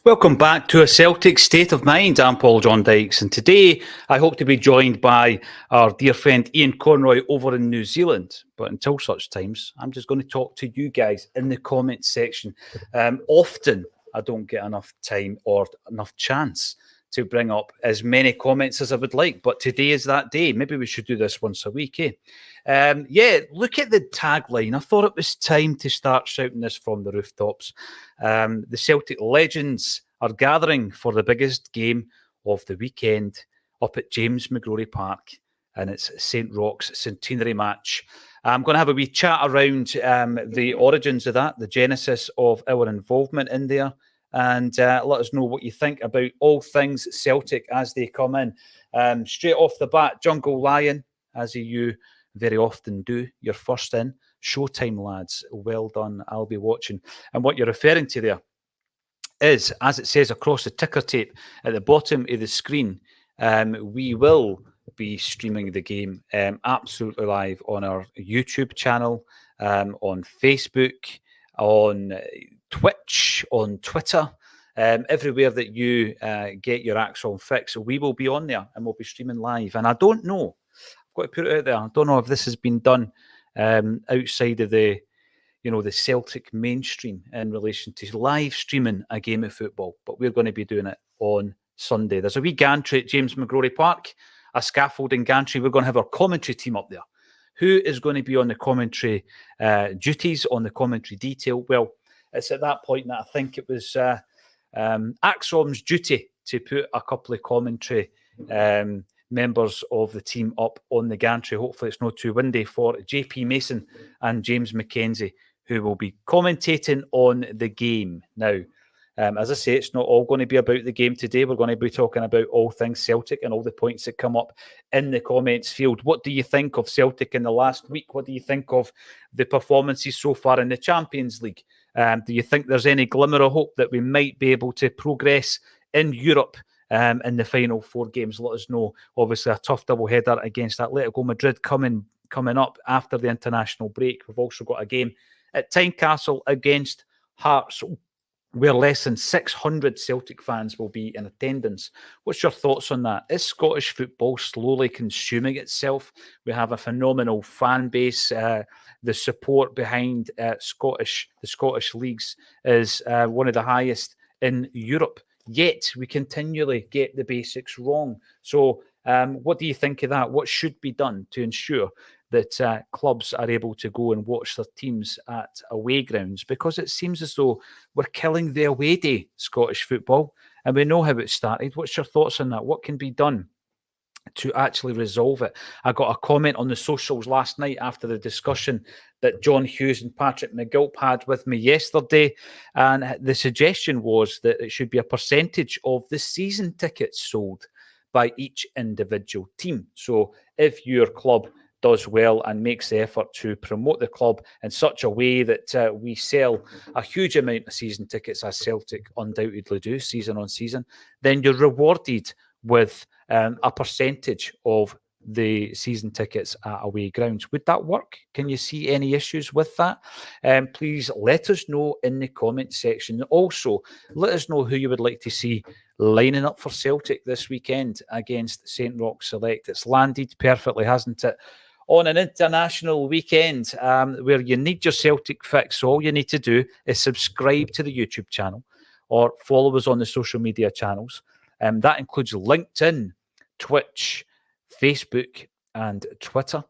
Welcome back to A Celtic State of Mind. I'm Paul John Dykes, and today I hope to be joined by our dear friend Ian Conroy over in New Zealand. But until such times, I'm just going to talk to you guys in the comments section. Often I don't get enough time or enough chance to bring up as many comments as I would like, but today is that day. Maybe we should do this once a week, eh? Look at the tagline. I thought it was time to start shouting this from the rooftops. The Celtic legends are gathering for the biggest game of the weekend up at James McGuire Park, and it's St Roch's Centenary match. I'm going to have a wee chat around the origins of that, the genesis of our involvement in there, and let us know what you think about all things Celtic as they come in. Straight off the bat, Jungle Lion, as you very often do, you're first in. Showtime, lads. Well done. I'll be watching. And what you're referring to there is, as it says across the ticker tape at the bottom of the screen, we will be streaming the game absolutely live on our YouTube channel, on Facebook, on Twitch, on Twitter, everywhere that you get your Acsom fix. We will be on there and we'll be streaming live. And I don't know, I've got to put it out there, I don't know if this has been done outside of the Celtic mainstream in relation to live streaming a game of football, but we're going to be doing it on Sunday. There's a wee gantry at James McGuire Park, a scaffolding gantry. We're going to have our commentary team up there. Who is going to be on the commentary duties, on the commentary detail? Well, it's at that point that I think it was Acsom's duty to put a couple of commentary members of the team up on the gantry. Hopefully it's not too windy for JP Mason and James McKenzie, who will be commentating on the game. Now, as I say, it's not all going to be about the game today. We're going to be talking about all things Celtic and all the points that come up in the comments field. What do you think of Celtic in the last week? What do you think of the performances so far in the Champions League? Do you think there's any glimmer of hope that we might be able to progress in Europe in the final four games? Let us know. Obviously, a tough double-header against Atletico Madrid coming up after the international break. We've also got a game at Tynecastle against Hearts, where less than 600 Celtic fans will be in attendance. What's your thoughts on that? Is Scottish football slowly consuming itself? We have a phenomenal fan base. The support behind the Scottish leagues is one of the highest in Europe. Yet we continually get the basics wrong. So what do you think of that? What should be done to ensure that clubs are able to go and watch their teams at away grounds? Because it seems as though we're killing the away day Scottish football, and we know how it started. What's your thoughts on that? What can be done to actually resolve it? I got a comment on the socials last night after the discussion that John Hughes and Patrick McGilp had with me yesterday, and the suggestion was that it should be a percentage of the season tickets sold by each individual team. So if your club does well and makes the effort to promote the club in such a way that we sell a huge amount of season tickets, as Celtic undoubtedly do season on season, then you're rewarded with a percentage of the season tickets at away grounds. Would that work? Can you see any issues with that? Please let us know in the comment section. Also, let us know who you would like to see lining up for Celtic this weekend against St Roch Select. It's landed perfectly, hasn't it? On an international weekend where you need your Celtic fix, all you need to do is subscribe to the YouTube channel or follow us on the social media channels. That includes LinkedIn, Twitch, Facebook, and Twitter.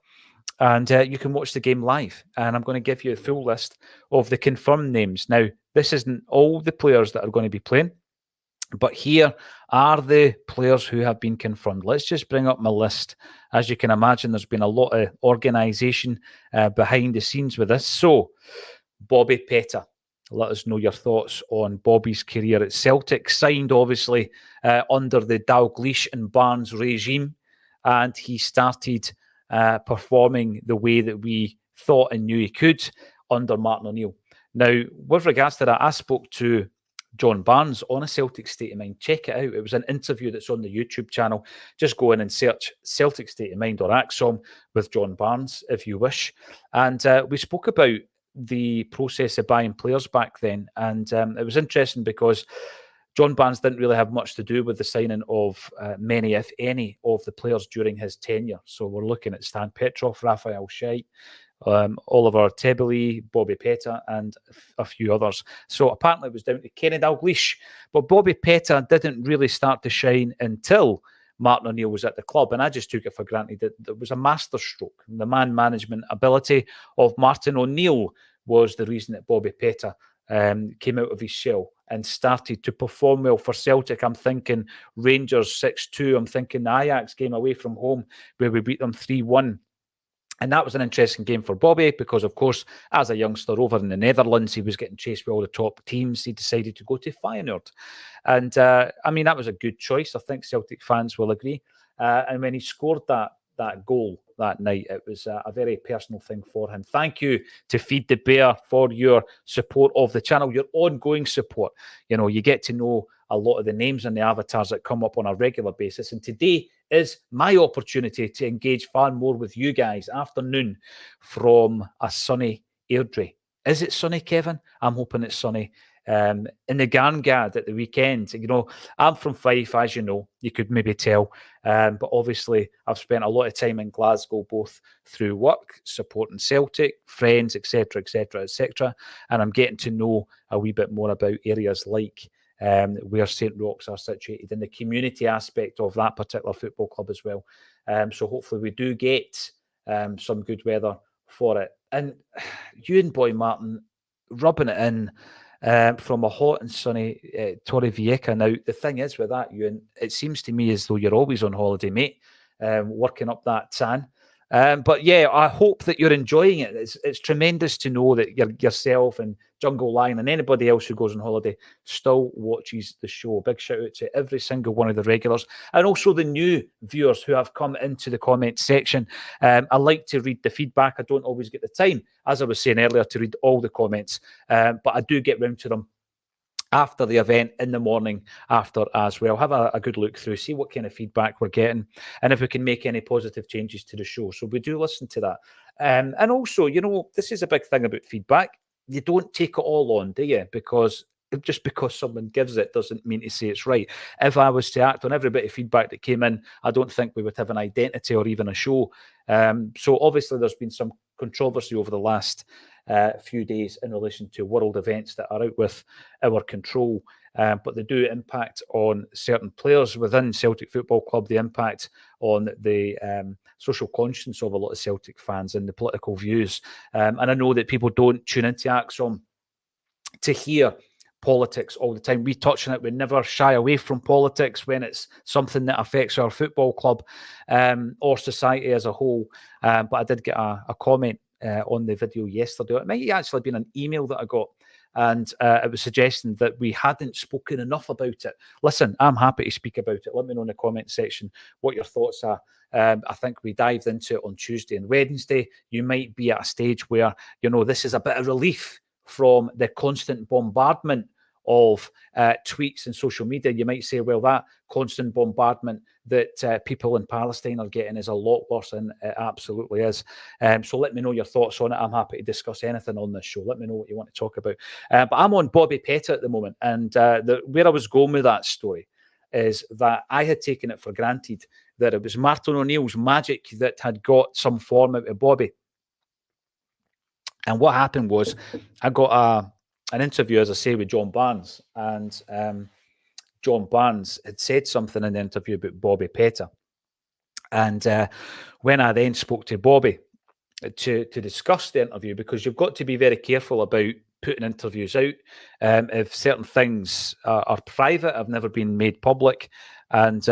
And you can watch the game live. And I'm going to give you a full list of the confirmed names. Now, this isn't all the players that are going to be playing, but here are the players who have been confirmed. Let's just bring up my list. As you can imagine, there's been a lot of organisation behind the scenes with this. So, Bobby Petta. Let us know your thoughts on Bobby's career at Celtic. Signed, obviously, under the Dalglish and Barnes regime. And he started performing the way that we thought and knew he could under Martin O'Neill. Now, with regards to that, I spoke to John Barnes on A Celtic State of Mind. Check it out. It was an interview that's on the YouTube channel. Just go in and search Celtic State of Mind or Acsom with John Barnes, if you wish. And we spoke about the process of buying players back then. And it was interesting because John Barnes didn't really have much to do with the signing of many, if any, of the players during his tenure. So we're looking at Stan Petrov, Raphael Scheidt, Oliver Tebele, Bobby Petta, and a few others. So apparently it was down to Kenny Dalglish. But Bobby Petta didn't really start to shine until Martin O'Neill was at the club. And I just took it for granted that it was a masterstroke. The man management ability of Martin O'Neill was the reason that Bobby Petta came out of his shell and started to perform well for Celtic. I'm thinking Rangers 6-2. I'm thinking the Ajax game away from home where we beat them 3-1. And that was an interesting game for Bobby because, of course, as a youngster over in the Netherlands, he was getting chased by all the top teams. He decided to go to Feyenoord. And, I mean, that was a good choice. I think Celtic fans will agree. And when he scored that goal that night, it was a very personal thing for him. Thank you to Feed the Bear for your support of the channel, your ongoing support. You know, you get to know a lot of the names and the avatars that come up on a regular basis. And today is my opportunity to engage far more with you guys. Afternoon from a sunny Airdrie. Is it sunny, Kevin? I'm hoping it's sunny. In the Garngad at the weekend. You know, I'm from Fife, as you know, you could maybe tell. But obviously, I've spent a lot of time in Glasgow, both through work, supporting Celtic, friends, etc., etc., etc. And I'm getting to know a wee bit more about areas like where St Rochs are situated and the community aspect of that particular football club as well. So hopefully we do get some good weather for it. And you and Boy Martin rubbing it in from a hot and sunny Torrevieja. Now, the thing is with that, Ewan, it seems to me as though you're always on holiday, mate, working up that tan. But yeah, I hope that you're enjoying it. It's tremendous to know that yourself and Jungle Lion and anybody else who goes on holiday still watches the show. Big shout out to every single one of the regulars and also the new viewers who have come into the comment section. I like to read the feedback. I don't always get the time, as I was saying earlier, to read all the comments, but I do get round to them after the event in the morning after as well. Have a good look through, see what kind of feedback we're getting and if we can make any positive changes to the show. So we do listen to that. And also, you know, this is a big thing about feedback. You don't take it all on, do you? Because just because someone gives it doesn't mean to say it's right. If I was to act on every bit of feedback that came in, I don't think we would have an identity or even a show. So obviously there's been some controversy over the last few days in relation to world events that are out with our control, but they do impact on certain players within Celtic Football Club, the impact on the social conscience of a lot of Celtic fans and the political views. And I know that people don't tune into Acsom to hear politics all the time. We touch on it. We never shy away from politics when it's something that affects our football club or society as a whole. But I did get a comment on the video yesterday. It might actually have been an email that I got, and it was suggesting that we hadn't spoken enough about it. Listen, I'm happy to speak about it. Let me know in the comment section what your thoughts are. I think we dived into it on Tuesday and Wednesday. You might be at a stage where, you know, this is a bit of relief from the constant bombardment of tweets and social media. You might say, well, that constant bombardment that people in Palestine are getting is a lot worse, and it absolutely is. So let me know your thoughts on it. I'm happy to discuss anything on this show. Let me know what you want to talk about. But I'm on Bobby Petta at the moment, and where I was going with that story is that I had taken it for granted that it was Martin O'Neill's magic that had got some form out of Bobby. And what happened was I got an interview, as I say, with John Barnes, and John Barnes had said something in the interview about Bobby Petta. And when I then spoke to Bobby to discuss the interview, because you've got to be very careful about putting interviews out. If certain things are private, have never been made public, and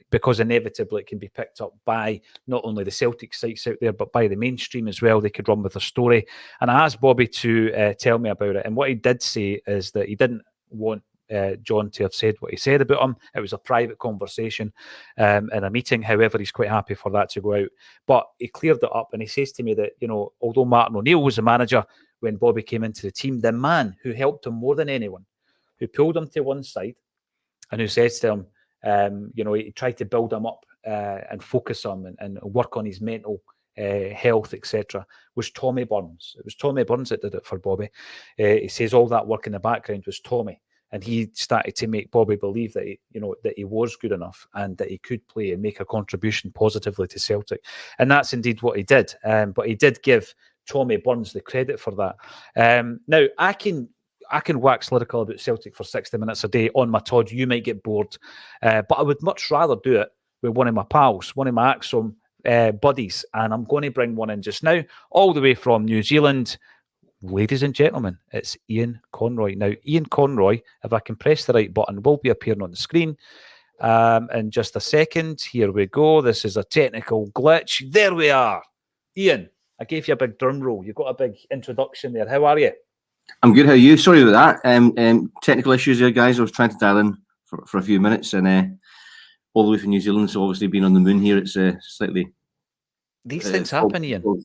because inevitably it can be picked up by not only the Celtic sites out there, but by the mainstream as well. They could run with a story. And I asked Bobby to tell me about it. And what he did say is that he didn't want John to have said what he said about him. It was a private conversation in a meeting. However, he's quite happy for that to go out. But he cleared it up, and he says to me that, you know, although Martin O'Neill was the manager when Bobby came into the team, the man who helped him more than anyone, who pulled him to one side and who says to him, you know, he tried to build him up and focus him and work on his mental health, etc., was Tommy Burns. It was Tommy Burns that did it for Bobby. He says all that work in the background was Tommy. and he started to make Bobby believe that he was good enough and that he could play and make a contribution positively to Celtic, and that's indeed what he did. But he did give Tommy Burns the credit for that. Now I can wax lyrical about Celtic for 60 minutes a day on my Todd. You might get bored, but I would much rather do it with one of my pals, one of my Acsom buddies, and I'm going to bring one in just now, all the way from New Zealand. Ladies and gentlemen, it's Ian Conroy. Now, Ian Conroy, if I can press the right button, will be appearing on the screen in just a second. Here we go. This is a technical glitch. There we are. Ian, I gave you a big drum roll. You got a big introduction there. How are you? I'm good. How are you? Sorry about that. Technical issues there, guys. I was trying to dial in for a few minutes, and all the way from New Zealand. So obviously being on the moon here, it's slightly. These things happen, Ian.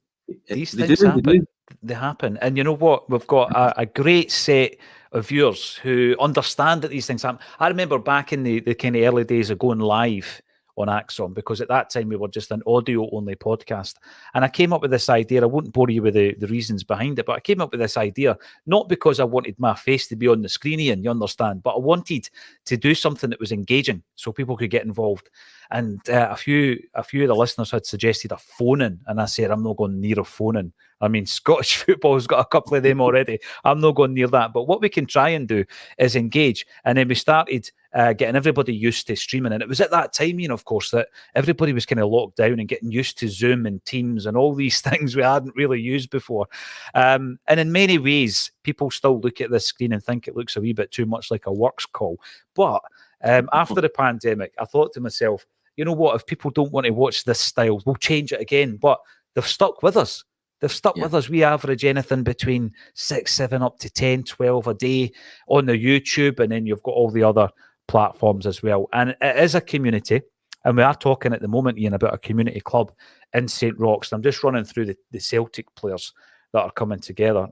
These things happen. They happen. And you know what? We've got a great set of viewers who understand that these things happen. I remember back in the kind of early days of going live on Acsom, because at that time we were just an audio-only podcast. And I came up with this idea. I won't bore you with the reasons behind it, but I came up with this idea, not because I wanted my face to be on the screen, Ian, you understand, but I wanted to do something that was engaging so people could get involved. And a few of the listeners had suggested a phone-in, and I said, I'm not going near a phone-in. I mean, Scottish football's got a couple of them already. I'm not going near that. But what we can try and do is engage. And then we started getting everybody used to streaming. And it was at that time, of course, that everybody was kind of locked down and getting used to Zoom and Teams and all these things we hadn't really used before. And in many ways, people still look at this screen and think it looks a wee bit too much like a works call. But after the pandemic, I thought to myself, you know what, if people don't want to watch this style, we'll change it again. But they've stuck with us. They've stuck with us. We average anything between 6, 7, up to 10, 12 a day on the YouTube. And then you've got all the other platforms as well. And it is a community. And we are talking at the moment, Ian, about a community club in St Roch. And I'm just running through the Celtic players that are coming together.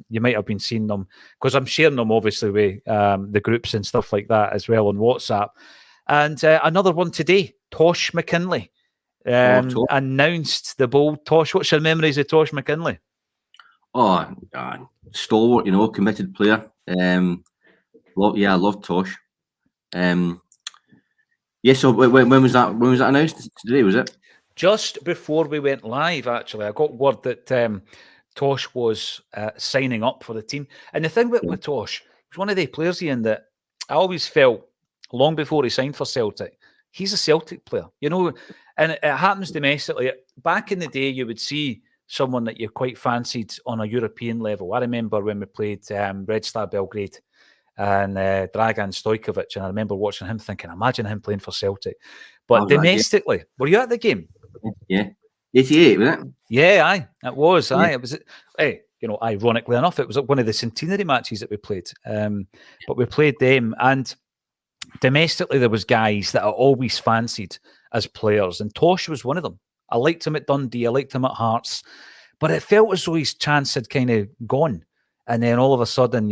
You might have been seeing them, because I'm sharing them obviously with the groups and stuff like that as well on WhatsApp. And another one today, Tosh McKinley. Announced the bold. Tosh, what's your memories of Tosh McKinley? Oh, stalwart, committed player. I love Tosh. So when was that? When was that announced? Today, was it? Just before we went live, actually. I got word that Tosh was signing up for the team. And the thing with Tosh, he's one of the players, Ian, that I always felt long before he signed for Celtic, he's a Celtic player, and it happens domestically. Back in the day, you would see someone that you quite fancied on a European level. I remember when we played Red Star Belgrade and Dragan Stojkovic, and I remember watching him thinking, imagine him playing for Celtic. But domestically, were you at the game? Yeah. 88, was it? Yeah, aye. It was, aye. It was, ironically enough, it was one of the centenary matches that we played. But we played them, and domestically, there was guys that I always fancied as players, and Tosh was one of them. I liked him at Dundee, I liked him at Hearts, but it felt as though his chance had kind of gone. And then all of a sudden,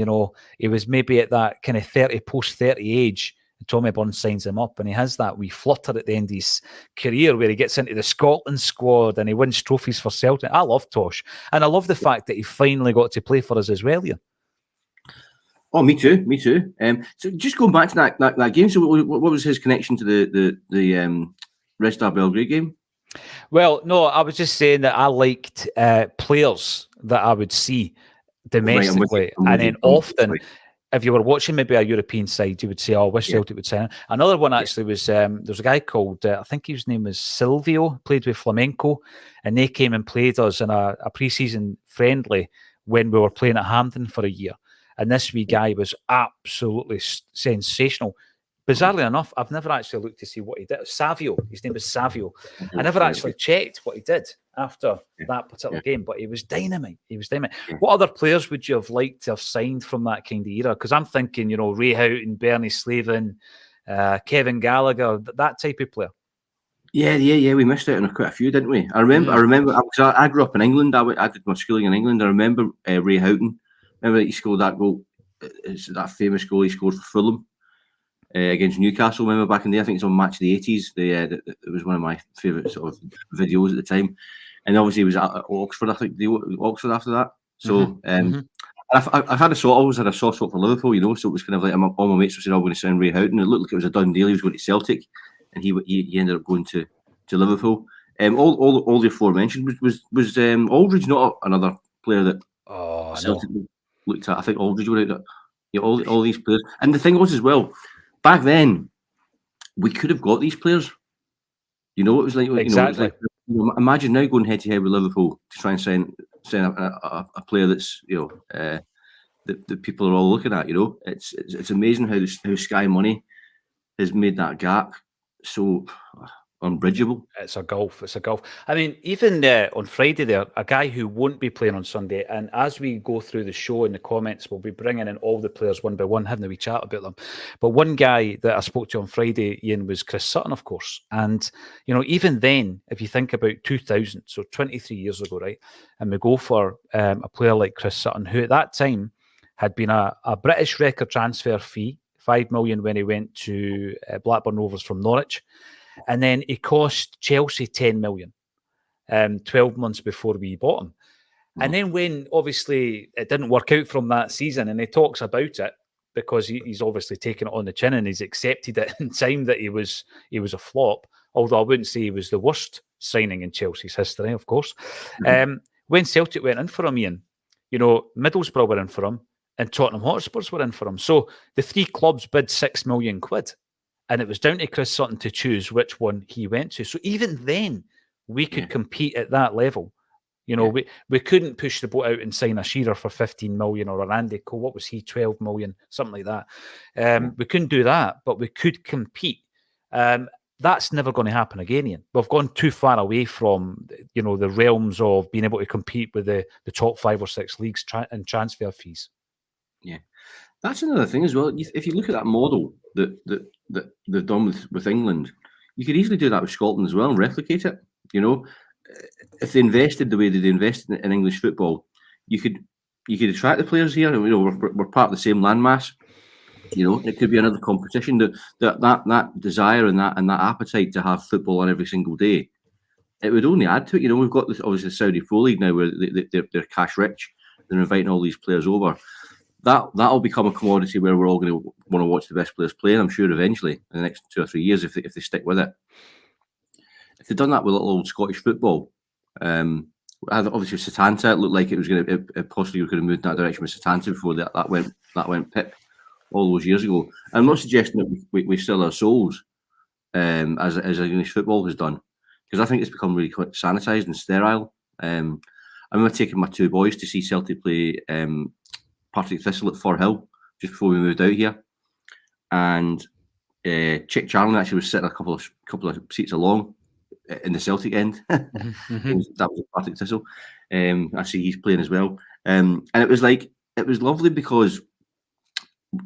he was maybe at that kind of post-30 age, and Tommy Burns signs him up, and he has that wee flutter at the end of his career where he gets into the Scotland squad and he wins trophies for Celtic. I love Tosh, and I love the fact that he finally got to play for us as well, Ian. Oh, me too. So just going back to that game. So what was his connection to the Red Star Belgrade game? Well, no, I was just saying that I liked players that I would see domestically, and then often, if you were watching maybe a European side, you would say, "Oh, I wish Celtic would sign." Another one actually was there's a guy called I think his name was Silvio, played with Flamenco, and they came and played us in a pre-season friendly when we were playing at Hampden for a year. And this wee guy was absolutely sensational. Bizarrely enough, I've never actually looked to see what he did. Savio, his name was Savio. I never actually checked what he did after that particular game, but he was dynamite. What other players would you have liked to have signed from that kind of era? Because I'm thinking, Ray Houghton, Bernie Slavin, Kevin Gallagher, that type of player. Yeah. We missed out on quite a few, didn't we? I remember. Because I grew up in England. I did my schooling in England. I remember Ray Houghton. Remember that he scored that goal. It's that famous goal he scored for Fulham against Newcastle. Remember back in the day, I think it's on Match of the 80s. It was one of my favourite sort of videos at the time. And obviously he was at Oxford. I think Oxford after that. So I I've always had a soft spot for Liverpool, you know. So it was kind of like all my mates were saying, "I'm going to sign Ray Houghton." It looked like it was a done deal. He was going to Celtic, and he ended up going to Liverpool. All the aforementioned was Aldridge not another player that Celtic looked at? I think Aldridge were out. You know, all these players, and the thing was as well, back then we could have got these players. You know, it was like exactly. Imagine now going head to head with Liverpool to try and sign a player that's that people are all looking at. You know, it's amazing how Sky Money has made that gap so unbridgeable. It's a gulf. I mean, even on Friday there, a guy who won't be playing on Sunday, and as we go through the show in the comments, we'll be bringing in all the players one by one, having a wee chat about them. But one guy that I spoke to on Friday, Ian, was Chris Sutton, of course. And, you know, even then, if you think about 2000, so 23 years ago, right, and we go for a player like Chris Sutton, who at that time had been a British record transfer fee, 5 million when he went to Blackburn Rovers from Norwich. And then he cost Chelsea 10 million 12 months before we bought him. And then when obviously it didn't work out from that season, and he talks about it because he's obviously taken it on the chin and he's accepted it in time that he was a flop, although I wouldn't say he was the worst signing in Chelsea's history, of course. When Celtic went in for him, Ian, you know, Middlesbrough were in for him and Tottenham Hotspurs were in for him. So the three clubs bid £6 million. And it was down to Chris Sutton to choose which one he went to. So even then, we could compete at that level. You know, we couldn't push the boat out and sign a Shearer for 15 million or a Randy Cole. What was he, 12 million, something like that. We couldn't do that, but we could compete. That's never going to happen again, Ian. We've gone too far away from, you know, the realms of being able to compete with the top 5 or 6 leagues and transfer fees. Yeah. That's another thing as well. If you look at that model that they've done with England, you could easily do that with Scotland as well and replicate it. You know, if they invested the way that they invested in English football, you could attract the players here. You know, we're part of the same landmass. You know, it could be another competition. That desire and that appetite to have football on every single day, it would only add to it. You know, we've got obviously the Saudi Pro League now where they're cash rich. They're inviting all these players over. That'll become a commodity where we're all going to want to watch the best players play, and I'm sure eventually in the next 2 or 3 years, if they stick with it. If they'd done that with little old Scottish football, obviously Setanta, it looked like it was going to possibly going to move in that direction with Setanta before that went pip all those years ago. I'm not suggesting that we sell our souls as English football has done, because I think it's become really quite sanitised and sterile. I remember taking my 2 boys to see Celtic play Partick Thistle at Firhill just before we moved out here, and Chick Charlton actually was sitting a couple of seats along in the Celtic end. That was at Partick Thistle. I see he's playing as well, and it was lovely because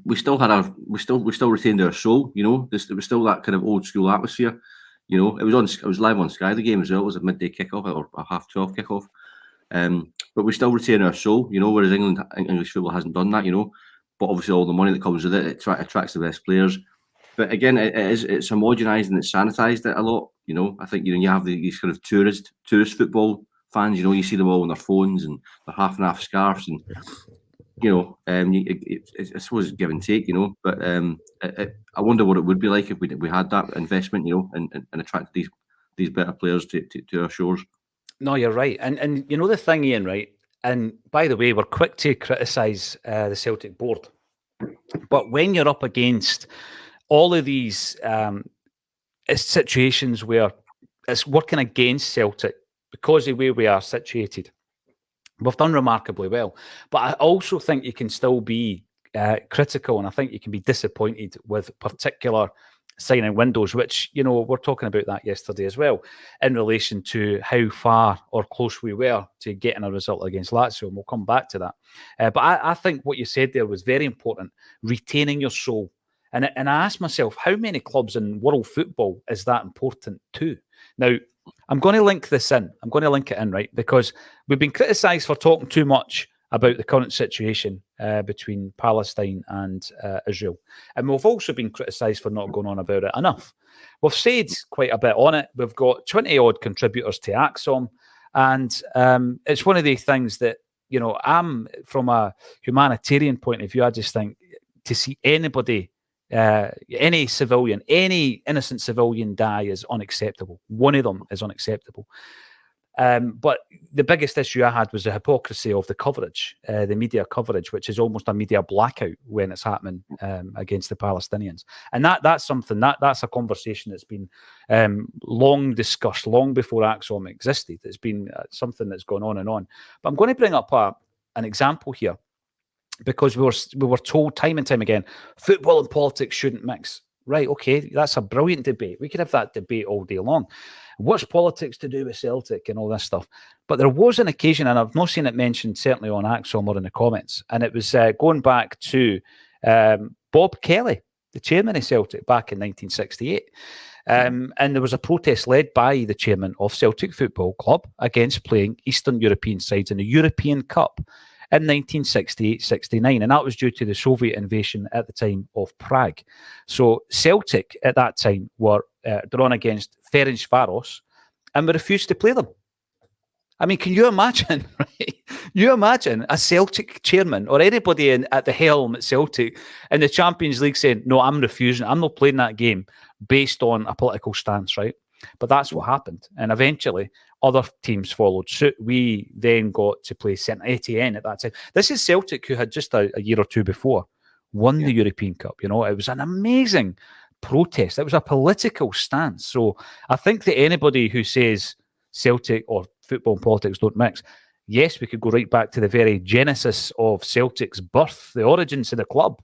we still retained our soul. You know, it was still that kind of old school atmosphere. You know, it was live on Sky, the game as well. It was a midday kickoff or a 12:30 kickoff. But we still retain our soul, you know, whereas English football hasn't done that, you know. But obviously all the money that comes with it attracts the best players. But again, it's homogenised and it's sanitised it a lot, you know. I think, you know, you have these kind of tourist football fans, you know, you see them all on their phones and they're half and half scarves, and you know, I suppose it's give and take, you know. But I wonder what it would be like if we had that investment, you know, and attracted these better players to our shores. No, you're right. And you know the thing, Ian, right? And by the way, we're quick to criticise the Celtic board. But when you're up against all of these situations where it's working against Celtic because of where we are situated, we've done remarkably well. But I also think you can still be critical, and I think you can be disappointed with particular signing windows, which, you know, we're talking about that yesterday as well, in relation to how far or close we were to getting a result against Lazio, and we'll come back to that. But I think what you said there was very important, retaining your soul. And I asked myself, how many clubs in world football is that important to? Now, I'm going to link this in. I'm going to link it in, right? Because we've been criticised for talking too much about the current situation between Palestine and Israel. And we've also been criticised for not going on about it enough. We've said quite a bit on it. We've got 20-odd contributors to Acsom. And it's one of the things that I'm from a humanitarian point of view. I just think to see anybody, any civilian, any innocent civilian die is unacceptable. One of them is unacceptable. But the biggest issue I had was the hypocrisy of the coverage, the media coverage, which is almost a media blackout when it's happening against the Palestinians. And that's something, that's a conversation that's been long discussed, long before Acsom existed. It's been something that's gone on and on. But I'm going to bring up an example here, because we were told time and time again, football and politics shouldn't mix. Right, okay, that's a brilliant debate. We could have that debate all day long. What's politics to do with Celtic and all this stuff? But there was an occasion, and I've not seen it mentioned certainly on Acsom or in the comments, and it was going back to Bob Kelly, the chairman of Celtic, back in 1968. And there was a protest led by the chairman of Celtic Football Club against playing Eastern European sides in the European Cup in 1968-69, and that was due to the Soviet invasion at the time of Prague. So Celtic at that time were drawn against Ferencváros, and we refused to play them. I mean, can you imagine, right? You imagine a Celtic chairman or anybody at the helm at Celtic in the Champions League saying, no, I'm refusing, I'm not playing that game based on a political stance, right? But that's what happened. And eventually, other teams followed suit. We then got to play St Etienne at that time. This is Celtic, who had just a year or two before won the European Cup. It was an amazing protest. It was a political stance. So I think that anybody who says Celtic or football and politics don't mix, yes, we could go right back to the very genesis of Celtic's birth, the origins of the club.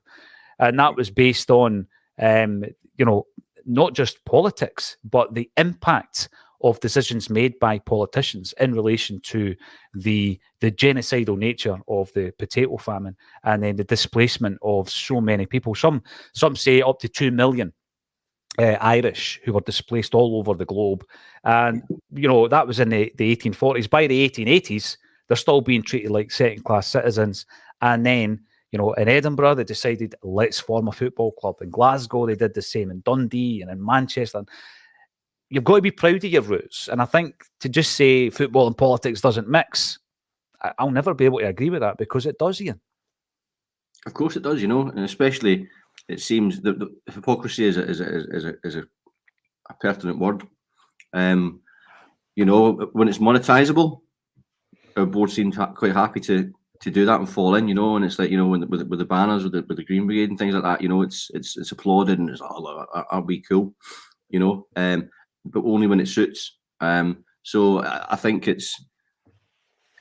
And that was based on, not just politics, but the impact of decisions made by politicians in relation to the genocidal nature of the potato famine, and then the displacement of so many people. Some say up to 2 million Irish who were displaced all over the globe. And, that was in the 1840s. By the 1880s, they're still being treated like second-class citizens. And then, in Edinburgh, they decided, let's form a football club. In Glasgow, they did the same. In Dundee and in Manchester. You've got to be proud of your roots. And I think to just say football and politics doesn't mix, I'll never be able to agree with that, because it does, Ian. Of course it does, and especially it seems that the hypocrisy is a pertinent word. When it's monetizable, our board seems quite happy to do that and fall in, and it's like, with the banners, with the Green Brigade and things like that, it's applauded and it's, aren't we cool, but only when it suits. So I think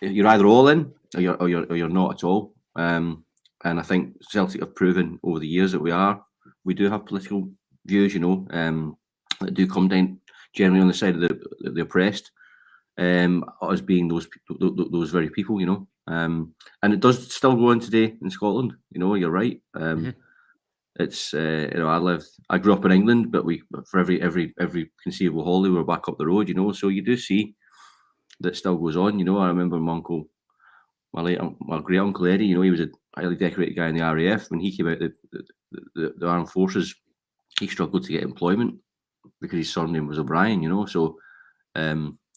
you're either all in or you're not at all. And I think Celtic have proven over the years that we do have political views, that do come down generally on the side of the oppressed, as being those very people, and it does still go on today in Scotland. You're right. It's I grew up in England, but for every conceivable holiday we're back up the road, so you do see that still goes on. I remember my great uncle Eddie, he was a highly decorated guy in the RAF. When he came out the armed forces, he struggled to get employment because his surname was O'Brien, so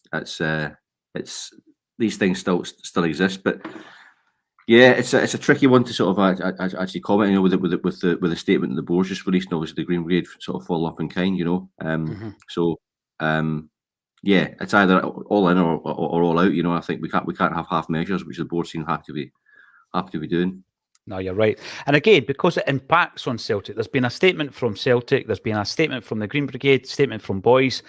it's these things still exist. But yeah, it's a tricky one to sort of actually comment, with the statement that the board's just released, and obviously the Green Brigade sort of follow up in kind, So yeah, it's either all in or all out. I think we can't have half measures, which the board seems happy to be doing. No, you're right. And again, because it impacts on Celtic, there's been a statement from Celtic, there's been a statement from the Green Brigade, statement from Boys.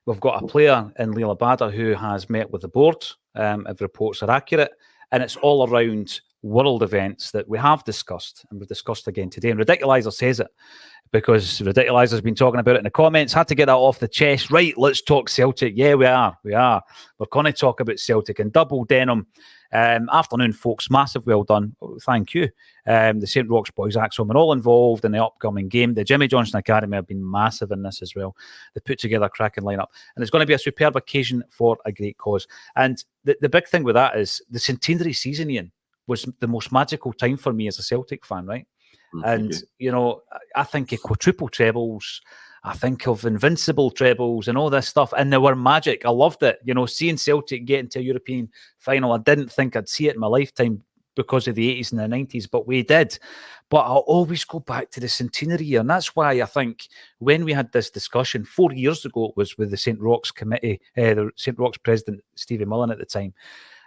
We've got a player in Leila Bada who has met with the board, if reports are accurate, and it's all around world events that we have discussed, and we've discussed again today. And Ridiculizer says it, because Ridiculizer's been talking about it in the comments, had to get that off the chest. Right, let's talk Celtic. Yeah, we are. We're going to talk about Celtic and double denim. Afternoon, folks. Massive well done. Thank you. The St Roch boys, Acsom, are all involved in the upcoming game. The Jimmy Johnson Academy have been massive in this as well. They put together a cracking lineup, and it's going to be a superb occasion for a great cause. And the big thing with that is the centenary season, Ian, was the most magical time for me as a Celtic fan, right? And, I think quadruple trebles, I think of Invincible trebles and all this stuff, and they were magic. I loved it. Seeing Celtic get into a European final, I didn't think I'd see it in my lifetime because of the 80s and the 90s, but we did. But I'll always go back to the centenary year, and that's why I think when we had this discussion 4 years ago, it was with the St Roch's committee, the St Roch's president, Stevie Mullen at the time,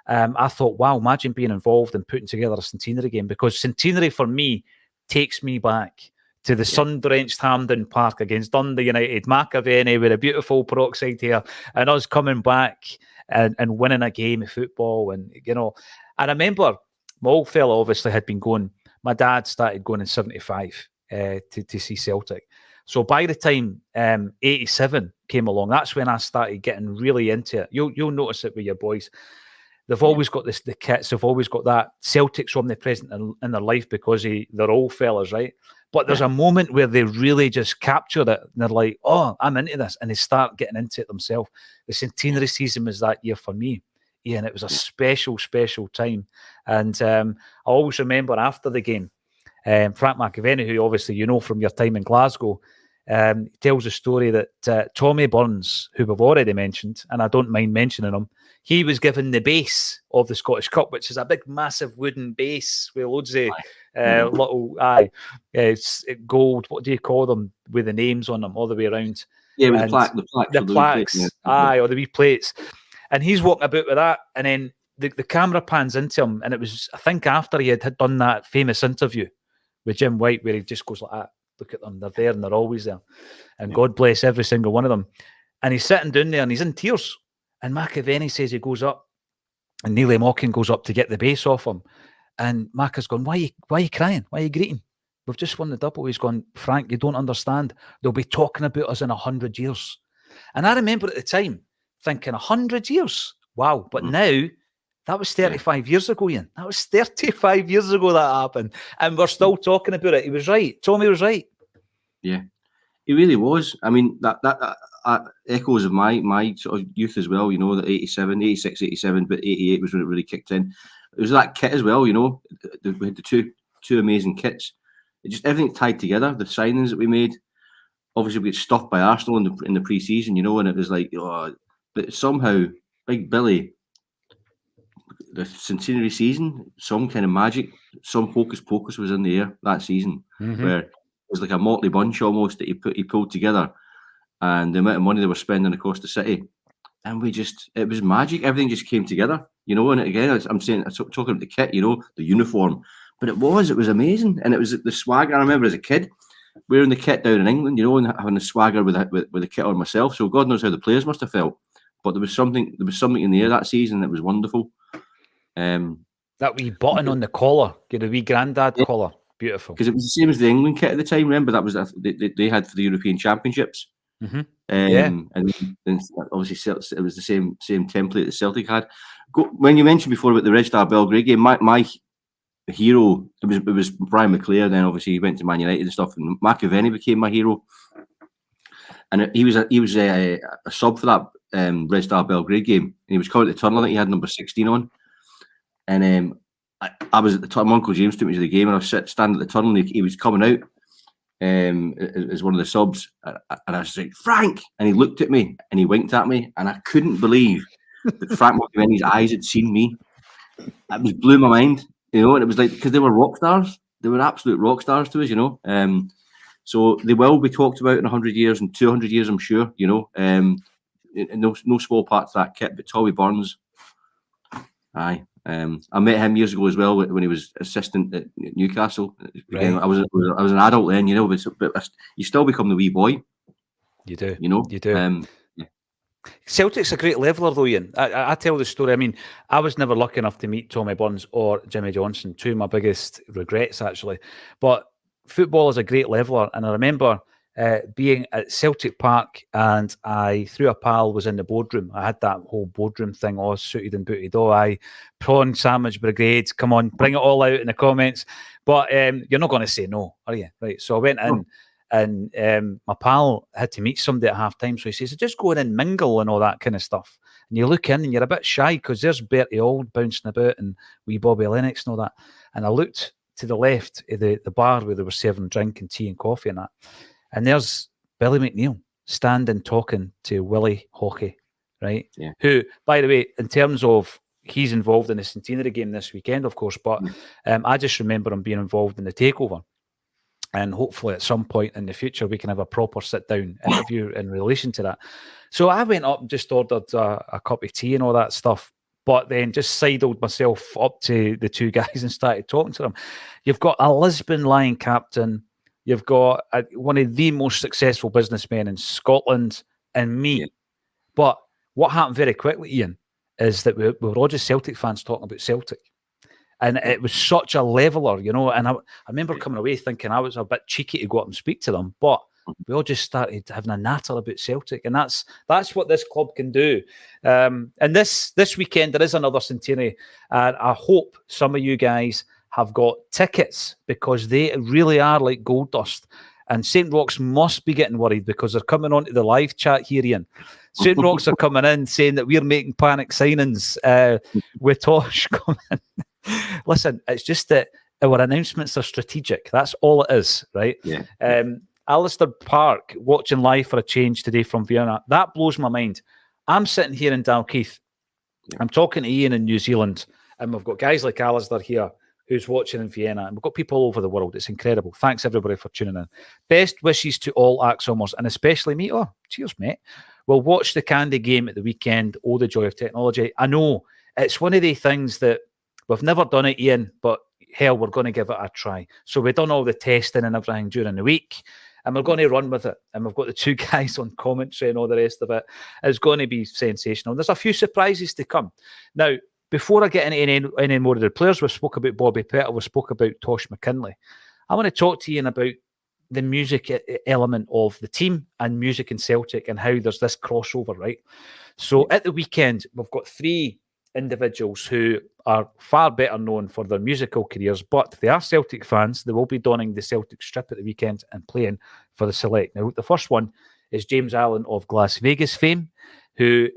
I thought, wow, imagine being involved in putting together a centenary game, because centenary for me takes me back to the sun-drenched Hampden Park against Dundee United, McAvenny with a beautiful peroxide hair, and us coming back and winning a game of football. And, I remember my old fella obviously had been going, my dad started going in 75 to see Celtic. So by the time 87 came along, that's when I started getting really into it. You'll notice it with your boys. They've always got the kits. They've always got that. Celtic's omnipresent in their life because they're old fellas, right? But there's a moment where they really just capture it. And they're like, oh, I'm into this. And they start getting into it themselves. The centenary season was that year for me. Yeah, and it was a special, special time. And I always remember after the game, Frank McAvenny, who obviously from your time in Glasgow, tells a story that Tommy Burns, who we've already mentioned, and I don't mind mentioning him, he was given the base of the Scottish Cup, which is a big, massive wooden base with loads of little it's gold. What do you call them? With the names on them all the way around. Yeah, with the plaques. Or the wee plates. And he's walking about with that, and then the camera pans into him, and it was, I think, after he had done that famous interview with Jim White, where he just goes like that. Look at them, they're there and they're always there. And God bless every single one of them. And he's sitting down there and he's in tears. And McAvenny says he goes up, and Neely Mockin goes up to get the base off him. And Mac has gone, why are you crying? Why are you greeting? We've just won the double. He's gone, Frank, you don't understand. They'll be talking about us in 100 years. And I remember at the time thinking, 100 years? Wow. But now, that was 35 years ago, Ian. That was 35 years ago that happened. And we're still talking about it. He was right. Tommy was right. Yeah, he really was. I mean, that echoes of my sort of youth as well, the 87, 86, 87, but 88 was when it really kicked in. It was that kit as well, we had the two amazing kits. It just, everything tied together. The signings that we made, obviously we got stuffed by Arsenal in the pre-season, and it was like, but somehow, Big Billy, the centenary season, some kind of magic, some hocus pocus was in the air that season, where it was like a motley bunch almost that he pulled together, and the amount of money they were spending across the city, and it was magic. Everything just came together, and again, I'm talking about the kit, the uniform, but it was amazing, and it was the swagger. I remember as a kid wearing the kit down in England, and having the swagger with the kit on myself. So God knows how the players must have felt, but there was something in the air that season that was wonderful. That wee button on the collar, get a wee granddad collar, beautiful. Because it was the same as the England kit at the time. Remember, that was they had for the European Championships. And then obviously it was the same template that Celtic had. When you mentioned before about the Red Star Belgrade game, my hero, it was Brian McClare. Then obviously he went to Man United and stuff, and McAvenny became my hero. And he was a sub for that Red Star Belgrade game, and he was coming to the tunnel. I think he had number 16 on. And I was at the time. Uncle James took me to the game, and I was standing at the tunnel. And he was coming out as one of the subs, and I was like, Frank, and he looked at me and he winked at me, and I couldn't believe that Frank McAvenny's eyes had seen me. It was blew my mind, and it was like, because they were rock stars. They were absolute rock stars to us, So they will be talked about in 100 years and 200 years, I'm sure. No small part to that kit, but Tommy Burns, aye. I met him years ago as well when he was assistant at Newcastle. Right. I was an adult then, but you still become the wee boy. You do. You do. Celtic's a great leveler, though, Ian. I tell the story. I mean, I was never lucky enough to meet Tommy Burns or Jimmy Johnson, two of my biggest regrets, actually. But football is a great leveler, and I remember being at Celtic Park, and through a pal was in the boardroom. I had that whole boardroom thing all suited and booted. Prawn sandwich brigade, come on, bring it all out in the comments. But you're not going to say no, are you? Right. So I went in, and my pal had to meet somebody at half time. So he says, just go in and mingle and all that kind of stuff. And you look in and you're a bit shy because there's Bertie Auld bouncing about and wee Bobby Lennox and all that. And I looked to the left of the bar where they were serving drink and tea and coffee and that. And there's Billy McNeil standing talking to Willie Hockey, right? Yeah. Who, by the way, in terms of he's involved in the Centenary game this weekend, of course, but I just remember him being involved in the takeover. And hopefully at some point in the future, we can have a proper sit-down interview in relation to that. So I went up and just ordered a cup of tea and all that stuff, but then just sidled myself up to the two guys and started talking to them. You've got a Lisbon Lion captain. You've got one of the most successful businessmen in Scotland and me. Yeah. But what happened very quickly, Ian, is that we were all just Celtic fans talking about Celtic. And it was such a leveler, you know. And I remember coming away thinking I was a bit cheeky to go up and speak to them. But we all just started having a natter about Celtic. And that's what this club can do. And this weekend, there is another centenary. And I hope some of you guys have got tickets because they really are like gold dust. And St Roch must be getting worried because they're coming on to the live chat here, Ian. St Roch are coming in saying that we're making panic signings with Tosh coming. Listen, it's just that our announcements are strategic. That's all it is, right? Yeah. Alistair Park watching live for a change today from Vienna. That blows my mind. I'm sitting here in Dalkeith. Yeah. I'm talking to Ian in New Zealand, and we've got guys like Alistair here who's watching in Vienna, and we've got people all over the world. It's incredible. Thanks, everybody, for tuning in. Best wishes to all Acsomers, and especially me. Oh, cheers, mate. We'll watch the Candy game at the weekend. Oh, the joy of technology. I know it's one of the things that we've never done it, Ian, but hell, we're going to give it a try. So we've done all the testing and everything during the week, and we're going to run with it. And we've got the two guys on commentary and all the rest of it. It's going to be sensational. There's a few surprises to come. Now, before I get into any more of the players, we spoke about Bobby Pettit, we spoke about Tosh McKinley. I want to talk to Ian about the music element of the team and music in Celtic and how there's this crossover, right? So at the weekend, we've got three individuals who are far better known for their musical careers, but they are Celtic fans. They will be donning the Celtic strip at the weekend and playing for the Select. Now, the first one is James Allen of Las Vegas fame, who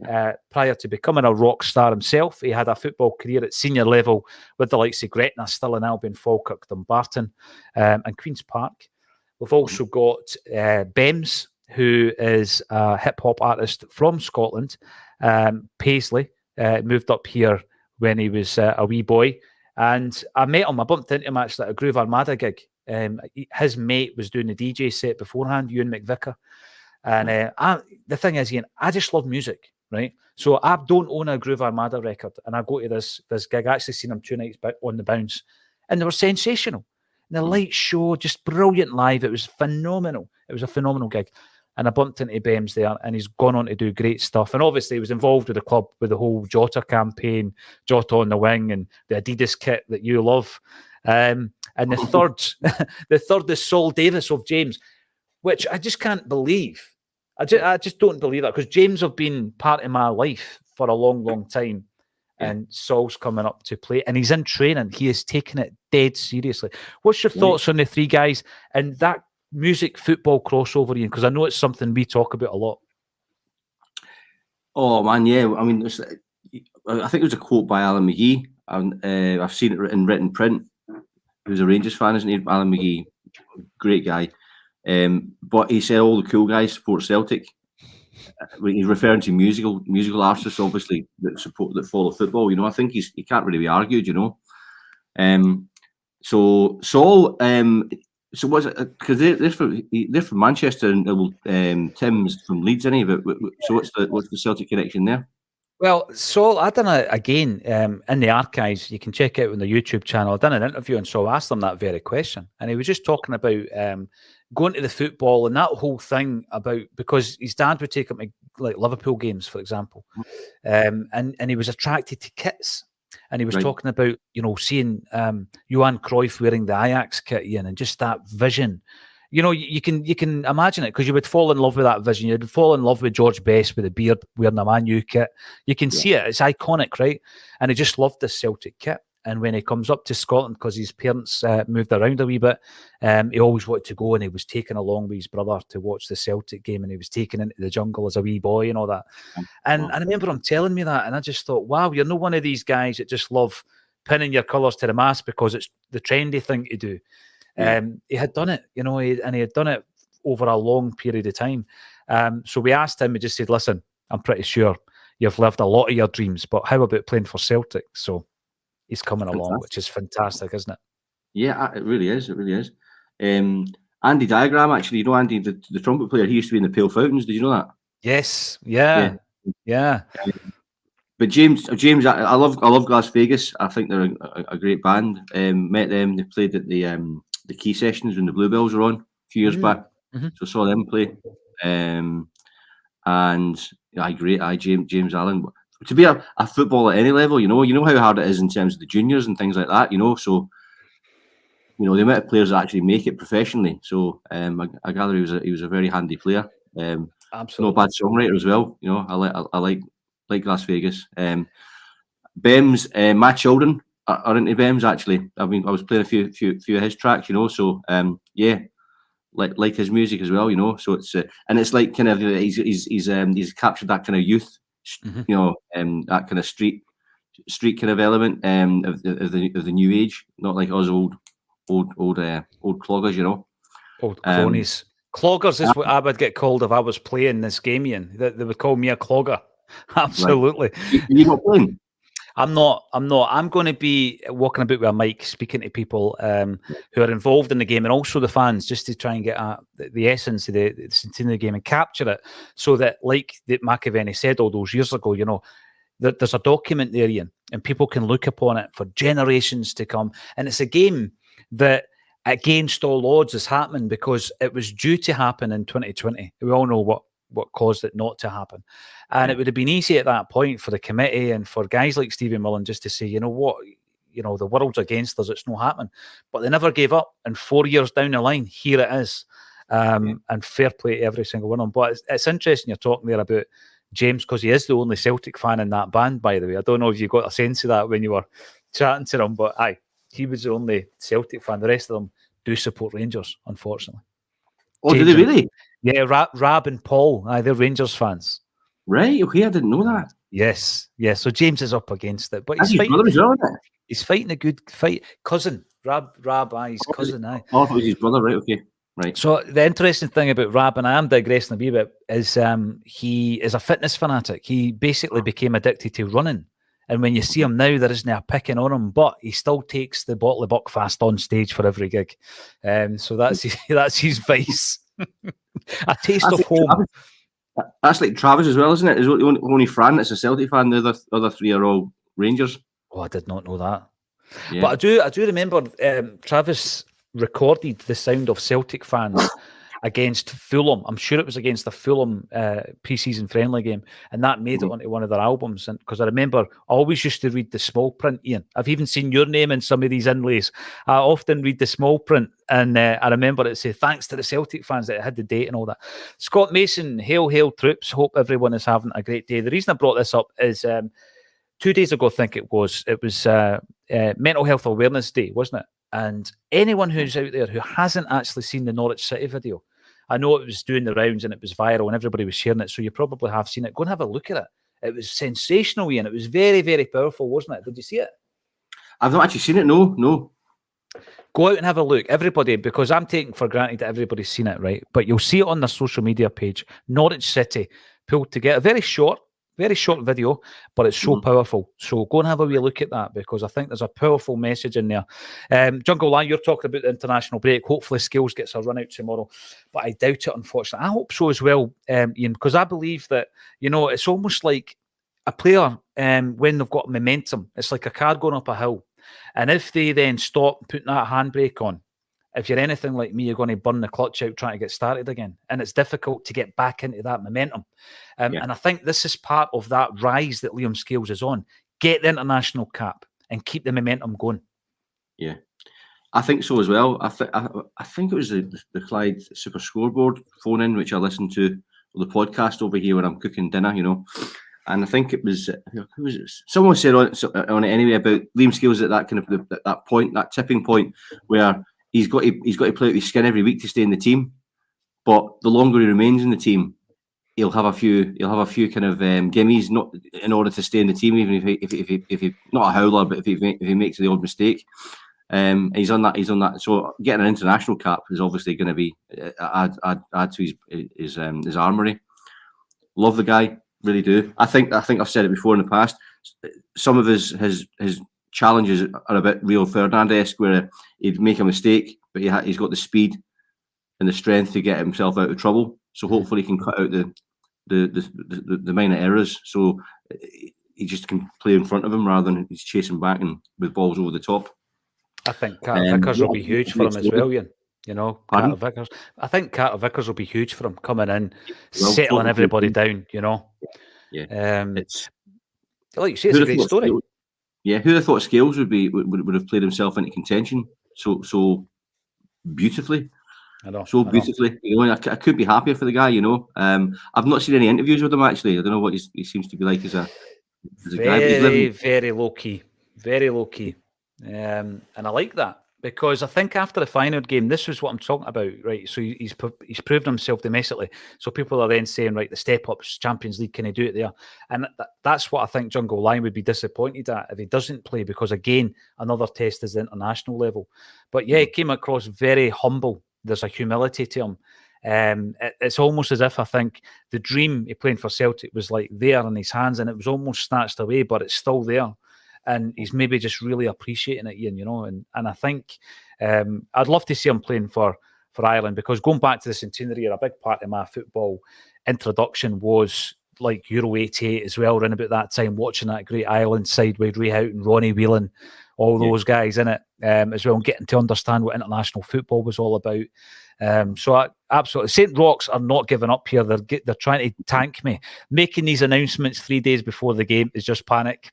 prior to becoming a rock star himself, he had a football career at senior level with the likes of Gretna, Stirling Albion, Falkirk, Dumbarton, and Queen's Park. We've also got Bems, who is a hip-hop artist from Scotland. Paisley moved up here when he was a wee boy. And I met him, I bumped into him actually at a Groove Armada gig. His mate was doing the DJ set beforehand, Ewan McVicker. And the thing is, Ian, I just love music, right? So I don't own a Groove Armada record. And I go to this gig. I actually seen them 2 nights on the bounce. And they were sensational. And the light show, just brilliant live. It was phenomenal. It was a phenomenal gig. And I bumped into Bems there, and he's gone on to do great stuff. And obviously, he was involved with the club with the whole Jota campaign, Jota on the wing, and the Adidas kit that you love. And the third is Saul Davis of James, which I just can't believe. I just don't believe that, because James have been part of my life for a long, long time. And Saul's coming up to play, and he's in training. He is taking it dead seriously. What's your thoughts on the three guys and that music football crossover, Ian? Because I know it's something we talk about a lot. Oh man, yeah. I mean, I think it was a quote by Alan McGee, and I've seen it in written print. He was a Rangers fan, isn't he? Alan McGee, great guy. But he said all the cool guys support Celtic. He's referring to musical artists, obviously, that follow football. You know, I think he can't really be argued. You know, so Saul. So was it because they're from Manchester, and Tim's from Leeds, isn't he? But so what's the Celtic connection there? Well, Saul, I done it again in the archives. You can check out on the YouTube channel. I done an interview, and Saul asked him that very question, and he was just talking about going to the football and that whole thing about, because his dad would take him to like Liverpool games, for example, and he was attracted to kits. And he was talking about, you know, seeing Johan Cruyff wearing the Ajax kit, Ian, and just that vision. You know, you can imagine it, because you would fall in love with that vision. You'd fall in love with George Best with the beard wearing a Man U kit. You can see it. It's iconic, right? And he just loved this Celtic kit. And when he comes up to Scotland, because his parents moved around a wee bit, he always wanted to go, and he was taken along with his brother to watch the Celtic game, and he was taken into the jungle as a wee boy and all that. And I remember him telling me that, and I just thought, wow, you're not one of these guys that just love pinning your colours to the mast because it's the trendy thing to do. He had done it, you know, and he had done it over a long period of time. So we asked him, we just said, listen, I'm pretty sure you've lived a lot of your dreams, but how about playing for Celtic? So he's coming along, which is fantastic, isn't it? Yeah, it really is. It really is. Andy Diagram, actually, Andy, the trumpet player, he used to be in the Pale Fountains. Did you know that? Yes. Yeah. But James, I love Las Vegas. I think they're a great band. Met them. They played at the Key Sessions when the Bluebells were on a few years back. Mm-hmm. So I saw them play. And great. James Allen. To be a footballer at any level, you know how hard it is in terms of the juniors and things like that. So the amount of players that actually make it professionally. So I gather he was a very handy player. Absolutely. Not a bad songwriter as well. I like Las Vegas. Bems, my children are into Bems actually. I was playing a few of his tracks. So like his music as well. So it's and it's like kind of he's captured that kind of youth, that kind of street kind of element of the new age, not like us old cloggers, Old cronies. Cloggers is what I would get called if I was playing this game, Ian. They would call me a clogger. Absolutely. Right. You're not playing? I'm not. I'm going to be walking about with a mic, speaking to people who are involved in the game and also the fans, just to try and get the essence of the Centenary game and capture it, so that, like that McAvenny said all those years ago, there's a document there, Ian, and people can look upon it for generations to come. And it's a game that, against all odds, is happening because it was due to happen in 2020. We all know what caused it not to happen. And it would have been easy at that point for the committee and for guys like Stephen Millen just to say, the world's against us, it's not happening. But they never gave up. And 4 years down the line, here it is. And fair play to every single one of them. But it's interesting you're talking there about James, because he is the only Celtic fan in that band, by the way. I don't know if you got a sense of that when you were chatting to him, but he was the only Celtic fan. The rest of them do support Rangers, unfortunately. Oh, James, do they really? Yeah, Rab and Paul, they're Rangers fans. Right, okay, I didn't know that. Yes. So James is up against it. But he's fighting, as well, isn't it? He's fighting a good fight. Cousin, Rab, his cousin, Oh, I thought it was his brother, right, okay. Right. So the interesting thing about Rab, and I am digressing a wee bit, is he is a fitness fanatic. He basically became addicted to running. And when you see him now, there isn't a picking on him, but he still takes the bottle of Buckfast on stage for every gig. So that's his vice. A taste of home. That's like Travis as well, isn't it? Is only Fran that's a Celtic fan. The other three are all Rangers. Oh, I did not know that. Yeah. But I do remember Travis recorded the sound of Celtic fans against Fulham. I'm sure it was against the Fulham pre-season friendly game, and that made it onto one of their albums. And because I remember, I always used to read the small print, Ian. I've even seen your name in some of these inlays. I often read the small print, and I remember it say, thanks to the Celtic fans that had the date and all that. Scott Mason, hail troops. Hope everyone is having a great day. The reason I brought this up is 2 days ago, I think it was Mental Health Awareness Day, wasn't it? And anyone who's out there who hasn't actually seen the Norwich City video, I know it was doing the rounds and it was viral and everybody was sharing it, so you probably have seen it. Go and have a look at it. It was sensational, Ian. It was very, very powerful, wasn't it? Did you see it? I've not actually seen it, no. Go out and have a look, everybody, because I'm taking for granted that everybody's seen it, right? But you'll see it on their social media page. Norwich City pulled together, very short video, but it's so powerful. So go and have a wee look at that, because I think there's a powerful message in there. Jungle Line, you're talking about the international break. Hopefully Skills gets a run out tomorrow, but I doubt it, unfortunately. I hope so as well, Ian, because I believe that, it's almost like a player when they've got momentum. It's like a car going up a hill. And if they then stop putting that handbrake on, if you're anything like me, you're going to burn the clutch out trying to get started again. And it's difficult to get back into that momentum. And I think this is part of that rise that Liam Scales is on. Get the international cap and keep the momentum going. Yeah, I think so as well. I think it was the Clyde Super Scoreboard phone-in, which I listened to, the podcast over here when I'm cooking dinner, And I think it was, who was it? Someone said on it anyway about Liam Scales at that kind of that point, that tipping point where he's got to play out his skin every week to stay in the team. But the longer he remains in the team, he'll have a few kind of gimmies, not in order to stay in the team, even if he not a howler, but if he makes the odd mistake. He's on that. So getting an international cap is obviously going to be add to his armoury. Love the guy, really do. I think I've said it before in the past. Some of his challenges are a bit Rio Ferdinand-esque, where he'd make a mistake, but he's got the speed and the strength to get himself out of trouble. So hopefully he can cut out the minor errors, so he just can play in front of him rather than he's chasing back and with balls over the top. I think Carter Vickers will be huge for him as well, Ian. You know, Carter Vickers. I think Carter Vickers will be huge for him, coming in, settling everybody down. You know, it's like you say, it's a great story. Yeah, who'd have thought Scales would have played himself into contention so beautifully. I know, beautifully. You know, I couldn't be happier for the guy. You know, I've not seen any interviews with him actually. I don't know what he seems to be like as a guy. Very low key, very low key, and I like that, because I think after the final game, this was what I'm talking about, right? So he's proven himself domestically. So people are then saying, right, the step ups, Champions League, can he do it there? And that's what I think Jungle Lion would be disappointed at if he doesn't play, because again, another test is the international level. But yeah, he came across very humble. There's a humility to him. It's almost as if I think the dream he playing for Celtic was like there in his hands, and it was almost snatched away, but it's still there. And he's maybe just really appreciating it, Ian, you know. And I think I'd love to see him playing for Ireland, because going back to the Centenary, a big part of my football introduction was like Euro 88 as well, around about that time, watching that great Ireland side with Ray Houghton, Ronnie Whelan, all those guys in it as well, and getting to understand what international football was all about. So absolutely, St Roch are not giving up here. They're trying to tank me. Making these announcements 3 days before the game is just panic.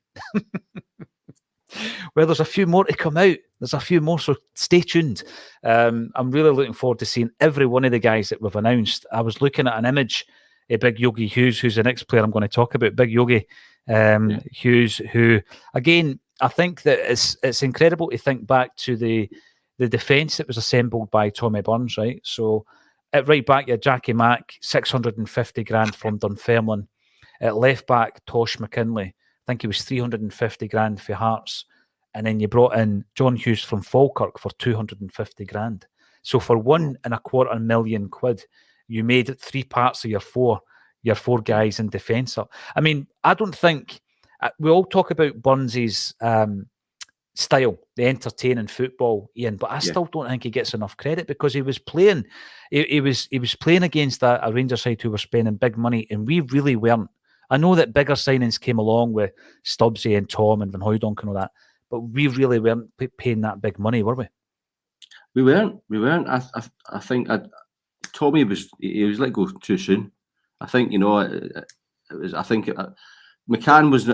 Well, there's a few more to come out. There's a few more, so stay tuned. I'm really looking forward to seeing every one of the guys that we've announced. I was looking at an image of Big Yogi Hughes, who's the next player I'm going to talk about. Big Yogi Hughes, who, again, I think that it's incredible to think back to the defence that was assembled by Tommy Burns, right? So at right back, you had Jackie Mack, 650 grand from Dunfermline. At left back, Tosh McKinley, I think he was 350 grand for Hearts. And then you brought in John Hughes from Falkirk for 250 grand. So for £1.25 million, you made 3 parts of your four guys in defence up. I mean, I don't think we all talk about Burns's style, the entertaining football, Ian, but I still don't think he gets enough credit, because he was playing. He was playing against a Rangers side who were spending big money, and we really weren't. I know that bigger signings came along with Stubbsy and Tom and Van Hooijdonk and all that, but we really weren't paying that big money, were we? We weren't. I think Tommy was let go too soon. I think, you know, McCann was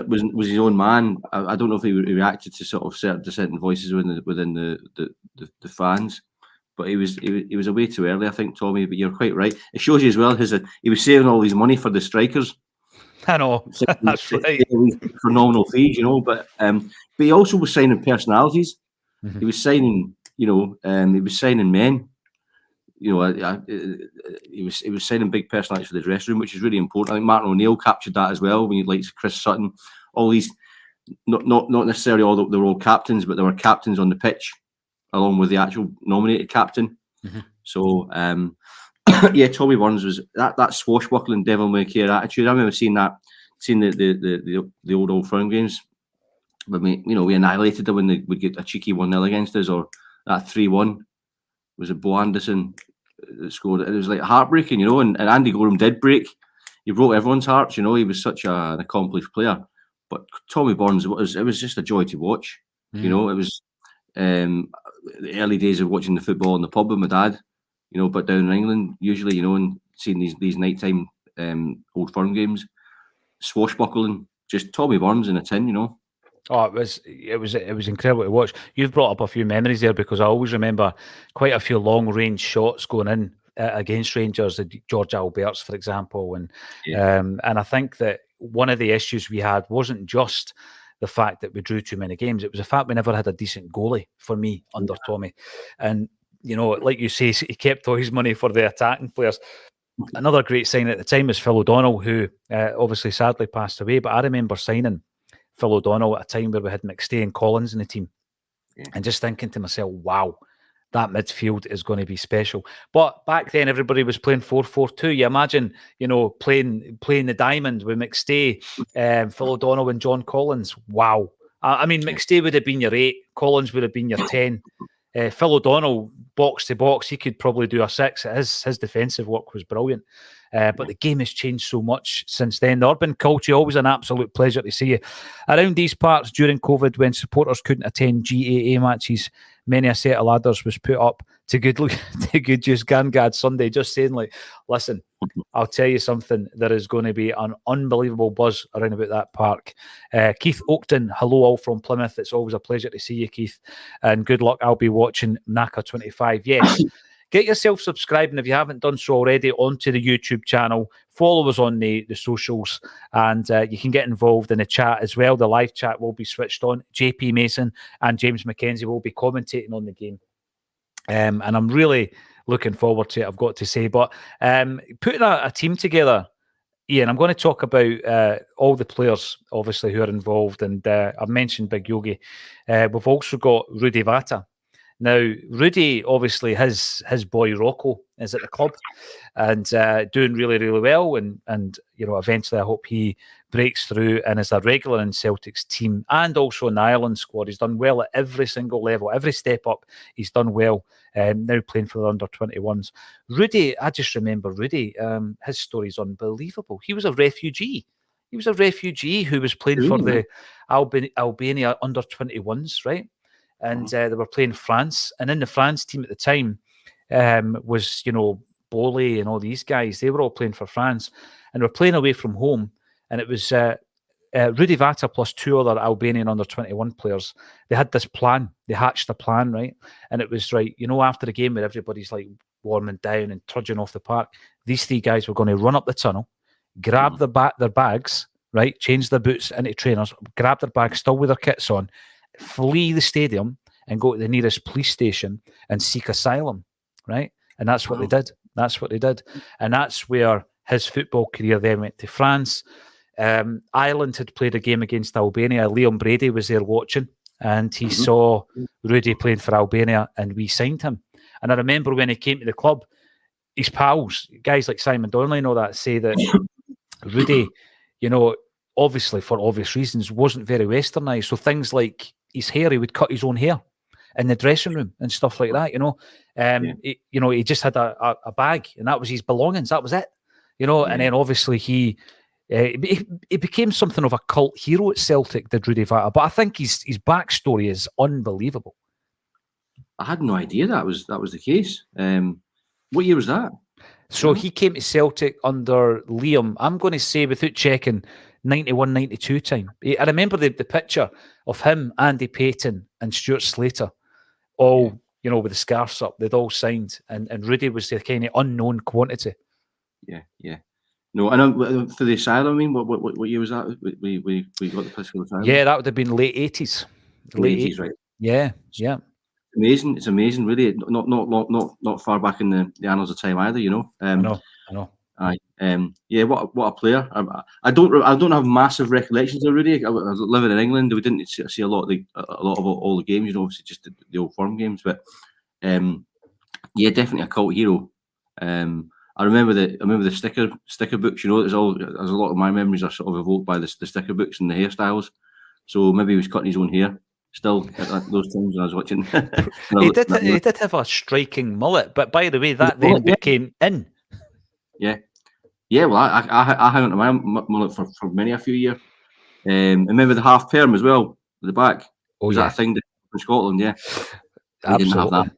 his own man. I don't know if he reacted to sort of certain dissenting voices within the fans, but he was away too early, I think, Tommy. But you're quite right. It shows you as well he was saving all his money for the strikers. I know, that's right. Phenomenal fees, you know. But he also was signing personalities. Mm-hmm. He was signing, you know, he was signing men. You know, he was signing big personalities for the dressing room, which is really important. I think Martin O'Neill captured that as well. When you like Chris Sutton, all these, not necessarily all they were all captains, but there were captains on the pitch, along with the actual nominated captain. Mm-hmm. So, yeah, Tommy Burns was that swashbuckling devil may care attitude. I remember seeing the old Firm games. But we annihilated them when they would get a cheeky 1-0 against us, or that 3-1 was a Bo Anderson that scored. It was like heartbreaking, you know. And Andy Gorham did break. He broke everyone's hearts, you know. He was such an accomplished player. But Tommy Burns, it was just a joy to watch. You know, it was the early days of watching the football in the pub with my dad, you know, but down in England usually, you know, and seeing these nighttime Old Firm games, swashbuckling, just Tommy Burns in a tin, you know. Oh, it was incredible to watch. You've brought up a few memories there, because I always remember quite a few long range shots going in against Rangers, George Alberts, for example, and I think that one of the issues we had wasn't just the fact that we drew too many games; it was the fact we never had a decent goalie for me under Tommy. And you know, like you say, he kept all his money for the attacking players. Another great signing at the time was Phil O'Donnell, who obviously sadly passed away. But I remember signing Phil O'Donnell at a time where we had McStay and Collins in the team. and just thinking to myself, wow, that midfield is going to be special. But back then, everybody was playing 4-4-2. You imagine, playing the diamond with McStay, Phil O'Donnell and John Collins. Wow. I mean, McStay would have been your 8. Collins would have been your 10. Phil O'Donnell, box to box, he could probably do a 6. His defensive work was brilliant. But the game has changed so much since then. The urban culture, always an absolute pleasure to see you. Around these parts during COVID, when supporters couldn't attend GAA matches, many a set of ladders was put up to good use Gangad Sunday. Just saying, listen, I'll tell you something. There is going to be an unbelievable buzz around about that park. Keith Oakton, hello all from Plymouth. It's always a pleasure to see you, Keith. And good luck. I'll be watching NACA 25. Yes. Get yourself subscribing if you haven't done so already onto the YouTube channel. Follow us on the socials, and you can get involved in the chat as well. The live chat will be switched on. JP Mason and James McKenzie will be commentating on the game. And I'm really looking forward to it, I've got to say. But putting a team together, Ian, I'm going to talk about all the players, obviously, who are involved. And I've mentioned Big Yogi. We've also got Rudy Vata. Now, Rudy, obviously, his boy Rocco is at the club and doing really, really well. And eventually I hope he breaks through and is a regular in Celtic's team and also in the Ireland squad. He's done well at every single level, every step up. He's done well, now playing for the under-21s. Rudy, I just remember Rudy, his story is unbelievable. He was a refugee. He was a refugee who was playing for the Albania under-21s, right? And they were playing France. And in the France team at the time was, Boley and all these guys. They were all playing for France. And were playing away from home. And it was Rudy Vata plus 2 other Albanian under-21 players. They had this plan. They hatched a plan, right? And it was, right, after the game where everybody's like warming down and trudging off the park, these 3 guys were going to run up the tunnel, grab their bags, right, change their boots into trainers, grab their bags still with their kits on, flee the stadium and go to the nearest police station and seek asylum, right? And that's what they did. That's what they did. And that's where his football career then went to France. Ireland had played a game against Albania. Liam Brady was there watching, and he saw Rudy playing for Albania, and we signed him. And I remember when he came to the club, his pals, guys like Simon Donnelly and all that, say that Rudy, obviously for obvious reasons, wasn't very westernised. So things like his hair, he would cut his own hair in the dressing room and stuff like that. He just had a bag, and that was his belongings. That was it. And then obviously he became something of a cult hero at Celtic, did Rudy Vata. But I think his backstory is unbelievable. I had no idea that was the case. What year was that? So he came to Celtic under Liam, I'm going to say, without checking, 91, 92 time. I remember the picture of him, Andy Payton and Stuart Slater, all, with the scarves up. They'd all signed, and Rudy was the kind of unknown quantity. Yeah. No, I know for the asylum, I mean, what year was that? We got the political asylum? Yeah, that would have been late 80s. Late 80s, right? Yeah. It's amazing, really. Not far back in the annals of time either, I know. What a player. I don't have massive recollections of Rudy. I was living in England. We didn't see a lot of all the games, obviously just the old firm games. But definitely a cult hero. I remember the sticker books. There's a lot of my memories are sort of evoked by the sticker books and the hairstyles. So maybe he was cutting his own hair still at those times when I was watching. He did have a striking mullet, but by the way, that then became in. Yeah. Well, I hung on to my mullet for many a few years. I remember the half perm as well at the back. Was that a thing in Scotland? Yeah, absolutely. Didn't have that.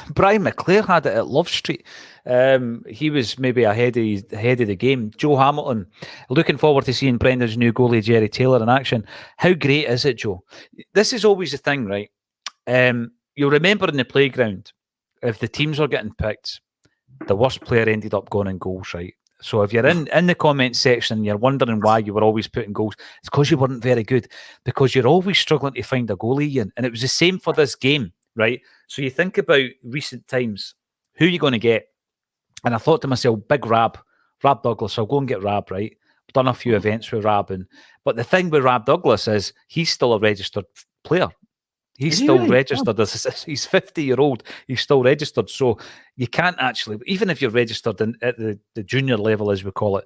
Brian McClare had it at Love Street. He was maybe ahead of the game. Joe Hamilton, looking forward to seeing Brendan's new goalie Jerry Taylor in action. How great is it, Joe? This is always the thing, right? You'll remember in the playground, if the teams are getting picked, the worst player ended up going in goals, right? So if you're in the comment section and you're wondering why you were always putting goals, it's because you weren't very good, because you're always struggling to find a goalie, Ian. And it was the same for this game, right? So you think about recent times, who are you going to get? And I thought to myself, big Rab Douglas, I'll go and get Rab, right? I've done a few events with Rab. But the thing with Rab Douglas is he's still a registered player. He's Is he still really? registered. He's 50-year-old. He's still registered. So you can't actually, even if you're registered at the junior level, as we call it,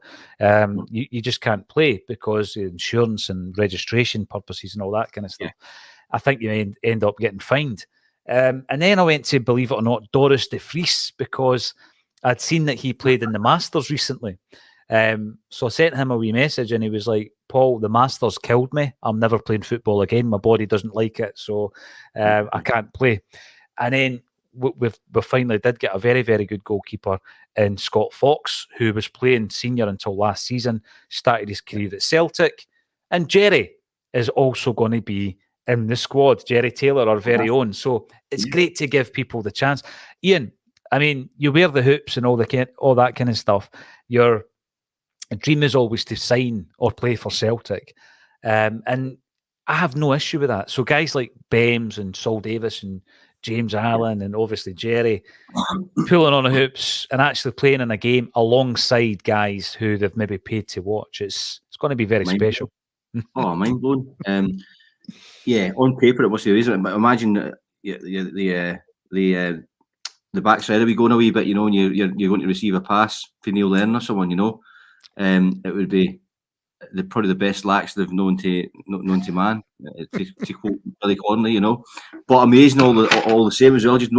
you just can't play because of insurance and registration purposes and all that kind of stuff. Yeah. I think you end up getting fined. And then I went to, believe it or not, Doris de Vries, because I'd seen that he played in the Masters recently. So I sent him a wee message and he was like, Paul, the Masters killed me. I'm never playing football again. My body doesn't like it. So I can't play. And then we finally did get a very, very good goalkeeper in Scott Fox, who was playing senior until last season, started his career at Celtic. And Jerry is also going to be in the squad. Jerry Taylor, our very own. So it's great to give people the chance. Ian, I mean, you wear the hoops and all that kind of stuff. Your dream is always to sign or play for Celtic. And I have no issue with that. So guys like Bems and Saul Davis and James Allen and obviously Jerry pulling on the hoops and actually playing in a game alongside guys who they've maybe paid to watch. It's going to be very special. Oh, mind blown. Yeah, on paper it must be amazing, but imagine the backside will be going a wee bit, you know, and you're going to receive a pass for Neil Lennon or someone, you know. It would be probably the best lax they've known to man, to quote Billy Connolly, you know. But amazing all the same as well. Just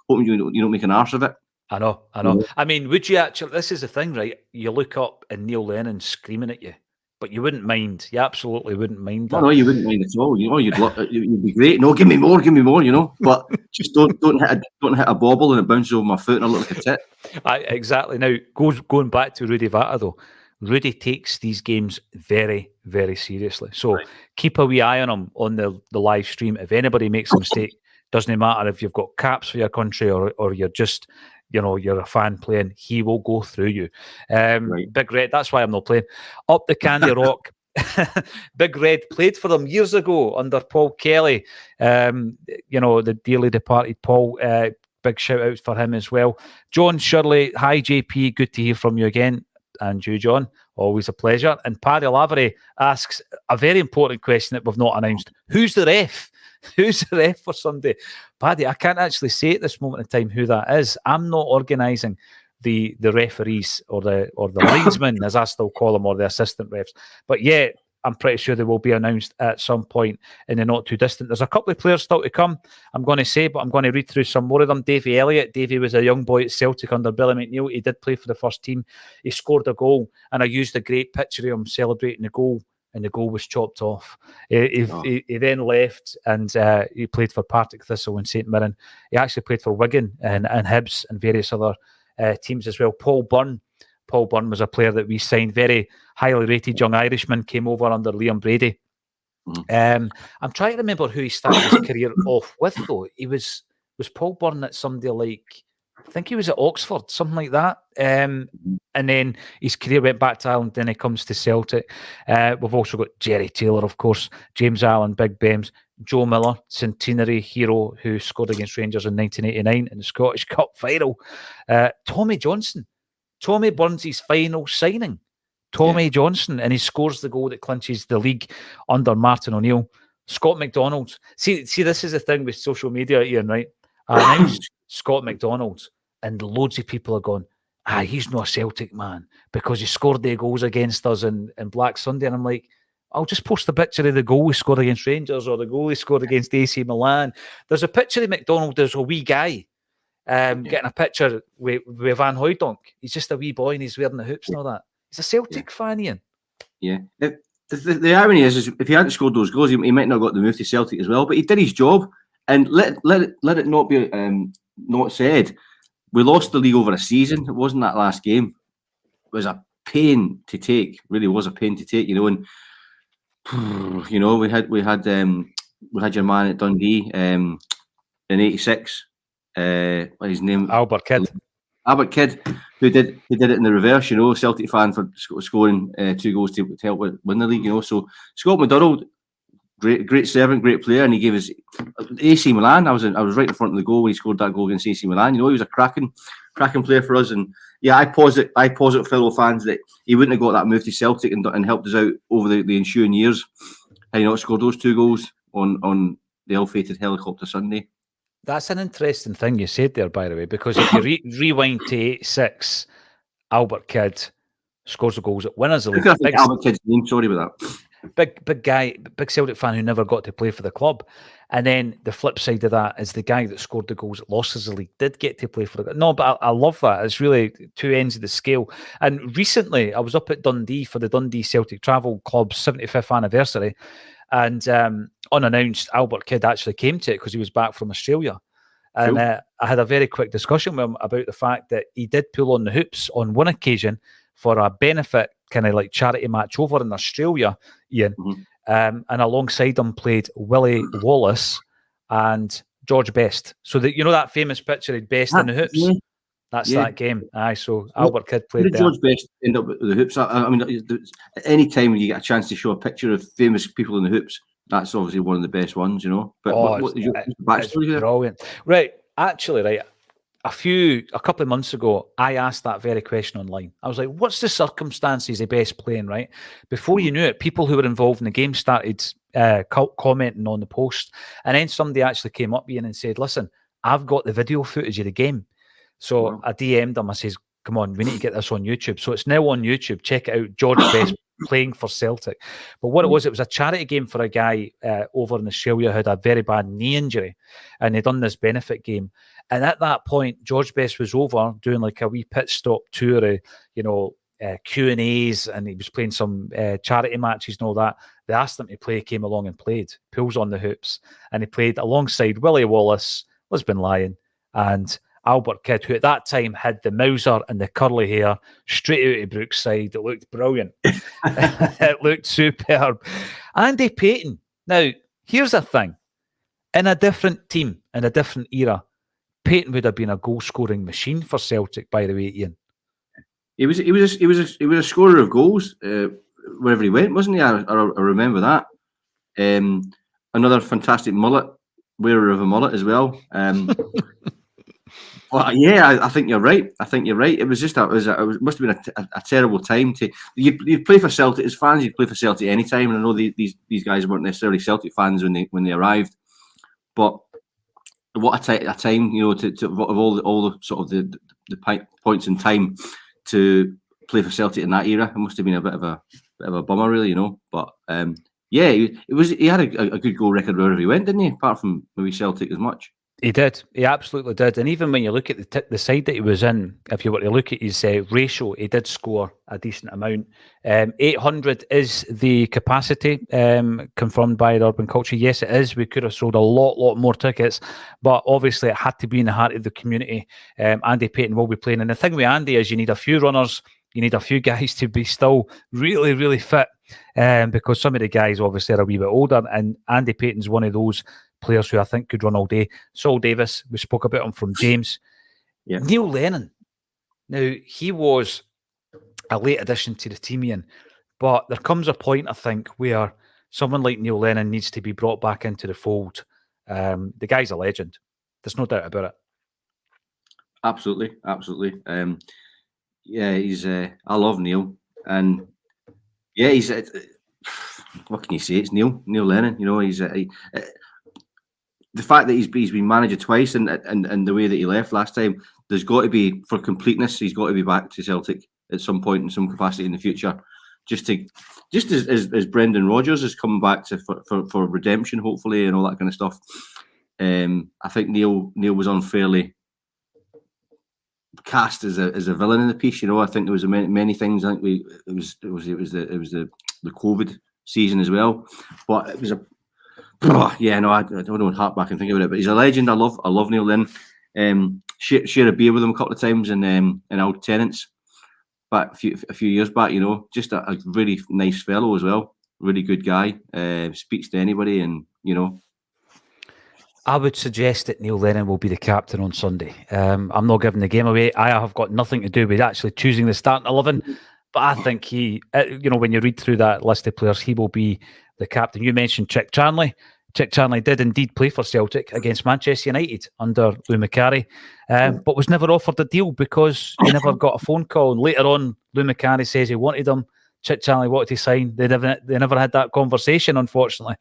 hoping you don't make an arse of it. I know. Yeah. I mean, would you actually? This is the thing, right? You look up and Neil Lennon screaming at you, but you wouldn't mind. You absolutely wouldn't mind that. No, you wouldn't mind at all. You know, you'd be great. No, give me more, you know. But just don't hit a bobble and it bounces over my foot and I look like a tit. Exactly. Now, going back to Rudy Vata though, Rudy takes these games very, very seriously. So keep a wee eye on him on the live stream. If anybody makes a mistake, doesn't matter if you've got caps for your country or you're just, you know, you're a fan playing, he will go through you. Big Red, that's why I'm not playing. Up the Candy Rock. Big Red played for them years ago under Paul Kelly. You know, the dearly departed Paul. Big shout out for him as well. John Shirley, hi JP, good to hear from you again. And you, John, always a pleasure. And Paddy Lavery asks a very important question that we've not announced. Who's the ref? Who's the ref for Sunday? Paddy, I can't actually say at this moment in time who that is. I'm not organising the referees or the linesmen, as I still call them, or the assistant refs. But yeah, I'm pretty sure they will be announced at some point in the not too distant. There's a couple of players still to come, I'm going to say, but I'm going to read through some more of them. Davy Elliott. Davy was a young boy at Celtic under Billy McNeill. He did play for the first team. He scored a goal, and I used a great picture of him celebrating the goal, and the goal was chopped off. He then left, and he played for Partick Thistle and St Mirren. He actually played for Wigan and Hibs and various other teams as well. Paul Byrne was a player that we signed, very highly rated young Irishman, came over under Liam Brady. I'm trying to remember who he started his career off with, though. He was Paul Byrne at somebody like, I think he was at Oxford, something like that. And then his career went back to Ireland, then he comes to Celtic. We've also got Jerry Taylor, of course, James Allen, Big Bems, Joe Miller, centenary hero who scored against Rangers in 1989 in the Scottish Cup final. Tommy Johnson. Tommy Burns' final signing. Tommy Johnson, and he scores the goal that clinches the league under Martin O'Neill. Scott McDonald. See, this is the thing with social media, Ian, right? I announced Scott McDonald, and loads of people are going, he's not a Celtic man because he scored the goals against us in Black Sunday. And I'm like, I'll just post a picture of the goal he scored against Rangers or the goal he scored against AC Milan. There's a picture of McDonald as a wee guy. Getting a picture with Van Hooijdonk. He's just a wee boy and he's wearing the hoops and all that. He's a Celtic fan, Ian. Yeah. The irony is if he hadn't scored those goals, he might not have got the move to Celtic as well. But he did his job, and let it not be not said. We lost the league over a season. It wasn't that last game. It was a pain to take. Really was a pain to take. You know, and you know we had your man at Dundee in '86. What's his name? Albert Kidd, who did it in the reverse, you know, Celtic fan for scoring 2 goals to help win the league, you know. So Scott McDonald, great servant, great player, and he gave us AC Milan. I was right in front of the goal when he scored that goal against AC Milan. You know, he was a cracking player for us. And yeah, I posit fellow fans that he wouldn't have got that move to Celtic and helped us out over the ensuing years. And, you know, scored those 2 goals on the ill-fated helicopter Sunday. That's an interesting thing you said there, by the way, because if you rewind to 86, Albert Kidd scores the goals at winners' league. Albert Kidd's name, sorry about that. Big guy, big Celtic fan who never got to play for the club. And then the flip side of that is the guy that scored the goals at losses league did get to play for the. No, but I love that. It's really two ends of the scale. And recently, I was up at Dundee for the Dundee Celtic Travel Club's 75th anniversary, and unannounced, Albert Kidd actually came to it because he was back from Australia. And I had a very quick discussion with him about the fact that he did pull on the hoops on one occasion for a benefit kind of like charity match over in Australia, Ian. And alongside him played Willie Wallace and George Best. So that, you know, that famous picture of Best in the hoops? Yeah. That's that game. Aye, so Albert Kidd played there. George Best end up with the hoops? I mean, any time you get a chance to show a picture of famous people in the hoops, that's obviously one of the best ones, you know. But what is your backstory there? Brilliant. Right, actually, right, a couple of months ago, I asked that very question online. I was like, what's the circumstances of Best playing, right? Before you knew it, people who were involved in the game started commenting on the post. And then somebody actually came up Ian and said, listen, I've got the video footage of the game. So I DM'd him. I says, come on, we need to get this on YouTube. So it's now on YouTube. Check it out. George Best playing for Celtic. But what it was a charity game for a guy over in Australia who had a very bad knee injury. And they'd done this benefit game. And at that point, George Best was over doing like a wee pit stop tour of, you know, Q&As, and he was playing some charity matches and all that. They asked him to play, he came along and played, pulls on the hoops. And he played alongside Willie Wallace, Lisbon Lion, and Albert Kidd, who at that time had the Mauser and the curly hair straight out of Brookside. It looked brilliant. It looked superb. Andy Payton. Now, here's the thing. In a different team, in a different era, Payton would have been a goal-scoring machine for Celtic, by the way, Ian. He was a scorer of goals wherever he went, wasn't he? I remember that. Another fantastic mullet, wearer of a mullet as well. Well, yeah, I think you're right. It was just it must have been a terrible time to you'd play for Celtic as fans. You'd play for Celtic any time, and I know these guys weren't necessarily Celtic fans when they arrived, but what a time, you know, to of all the sort of the points in time to play for Celtic in that era. It must have been a bit of a bummer, really, you know. But yeah, he had a good goal record wherever he went, didn't he? Apart from maybe Celtic as much. He did. He absolutely did. And even when you look at the side that he was in, if you were to look at his ratio, he did score a decent amount. 800 is the capacity confirmed by the Urban Culture. Yes, it is. We could have sold a lot more tickets, but obviously it had to be in the heart of the community. Andy Payton will be playing. And the thing with Andy is you need a few runners, you need a few guys to be still really, really fit, because some of the guys obviously are a wee bit older, and Andy Payton's one of those players who I think could run all day. Saul Davis, we spoke about him from James. Yeah. Neil Lennon. Now, he was a late addition to the team, Ian, but there comes a point, I think, where someone like Neil Lennon needs to be brought back into the fold. The guy's a legend. There's no doubt about it. Absolutely. Yeah, he's. I love Neil, and yeah, he's. What can you say? It's Neil Lennon. You know, he's. The fact that he's been manager twice and the way that he left last time, there's got to be, for completeness, he's got to be back to Celtic at some point in some capacity in the future, just as Brendan Rodgers is coming back for redemption, hopefully, and all that kind of stuff. I think Neil was unfairly cast as a villain in the piece. You know, I think there was many things. I think it was the COVID season as well, but it was a. Oh, yeah, no, I don't want to harp back and think about it, but he's a legend. I love Neil Lennon. Share a beer with him a couple of times in Old Tenants, back a few years back. You know, just a really nice fellow as well. Really good guy. Speaks to anybody, and you know. I would suggest that Neil Lennon will be the captain on Sunday. I'm not giving the game away. I have got nothing to do with actually choosing the starting 11, but I think he, you know, when you read through that list of players, he will be the captain. You mentioned Chick Charnley. Chick Charnley did indeed play for Celtic against Manchester United under Lou McGuire, but was never offered a deal because he never got a phone call. And later on, Lou McGuire says he wanted him Charlie wanted to sign. They never had that conversation, unfortunately.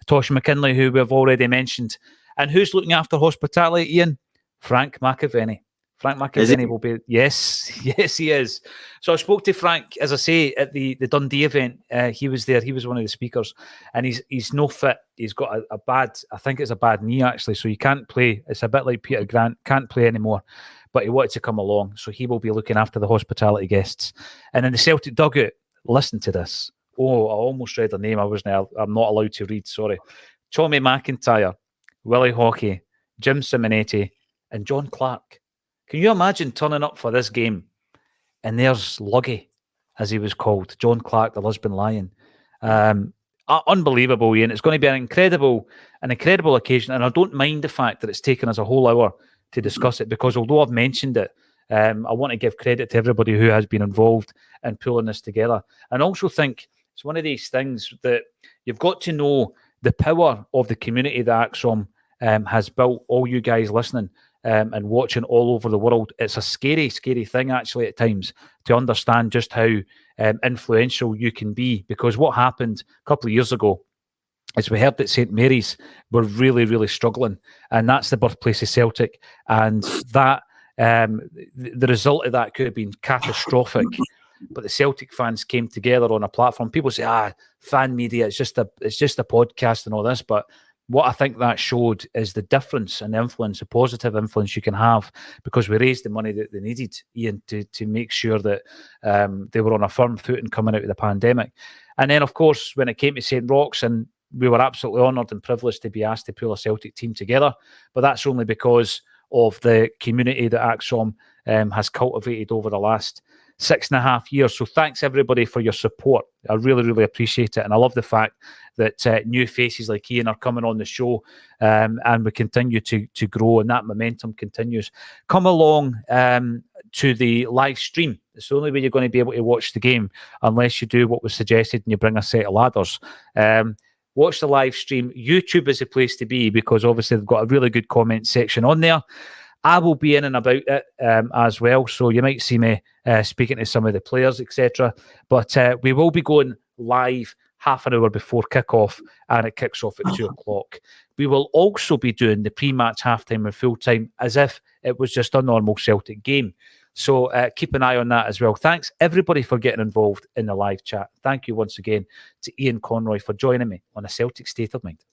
Tosh McKinley, who we've already mentioned. And who's looking after hospitality, Ian? Frank McAvenny. Frank McAvenny will be... Yes, he is. So I spoke to Frank, as I say, at the Dundee event. He was there. He was one of the speakers. And he's no fit. He's got a bad... I think it's a bad knee, actually. So he can't play. It's a bit like Peter Grant. Can't play anymore. But he wanted to come along. So he will be looking after the hospitality guests. And in the Celtic dugout, listen to this. Oh, I almost read the name. I'm not allowed to read, sorry. Tommy McIntyre, Willie Hockey, Jim Simonetti, and John Clark. Can you imagine turning up for this game? And there's Luggy, as he was called, John Clark, the Lisbon Lion. Unbelievable, Ian. It's going to be an incredible occasion. And I don't mind the fact that it's taken us a whole hour to discuss it, because although I've mentioned it, I want to give credit to everybody who has been involved in pulling this together. And also think it's one of these things that you've got to know the power of the community that Acsom has built, all you guys listening and watching all over the world. It's a scary, scary thing, actually, at times, to understand just how influential you can be. Because what happened a couple of years ago is we heard that St Mary's were really, really struggling. And that's the birthplace of Celtic. And that the result of that could have been catastrophic. But the Celtic fans came together on a platform. People say, fan media, it's just a podcast and all this. But what I think that showed is the difference and influence, the positive influence you can have, because we raised the money that they needed, Ian, to make sure that they were on a firm footing coming out of the pandemic. And then, of course, when it came to St Roch, and we were absolutely honoured and privileged to be asked to pull a Celtic team together. But that's only because of the community that Acsom has cultivated over the last 6.5 years. So thanks everybody for your support. I really, really appreciate it. And I love the fact that new faces like Ian are coming on the show, and we continue to grow, and that momentum continues. Come along to the live stream. It's the only way you're going to be able to watch the game, unless you do what was suggested and you bring a set of ladders. Watch the live stream. YouTube is the place to be, because obviously they've got a really good comment section on there. I will be in and about it as well, so you might see me speaking to some of the players, etc. But we will be going live half an hour before kickoff, and it kicks off at 2 o'clock. We will also be doing the pre-match, halftime and full-time as if it was just a normal Celtic game. So keep an eye on that as well. Thanks, everybody, for getting involved in the live chat. Thank you once again to Ian Conroy for joining me on A Celtic State of Mind.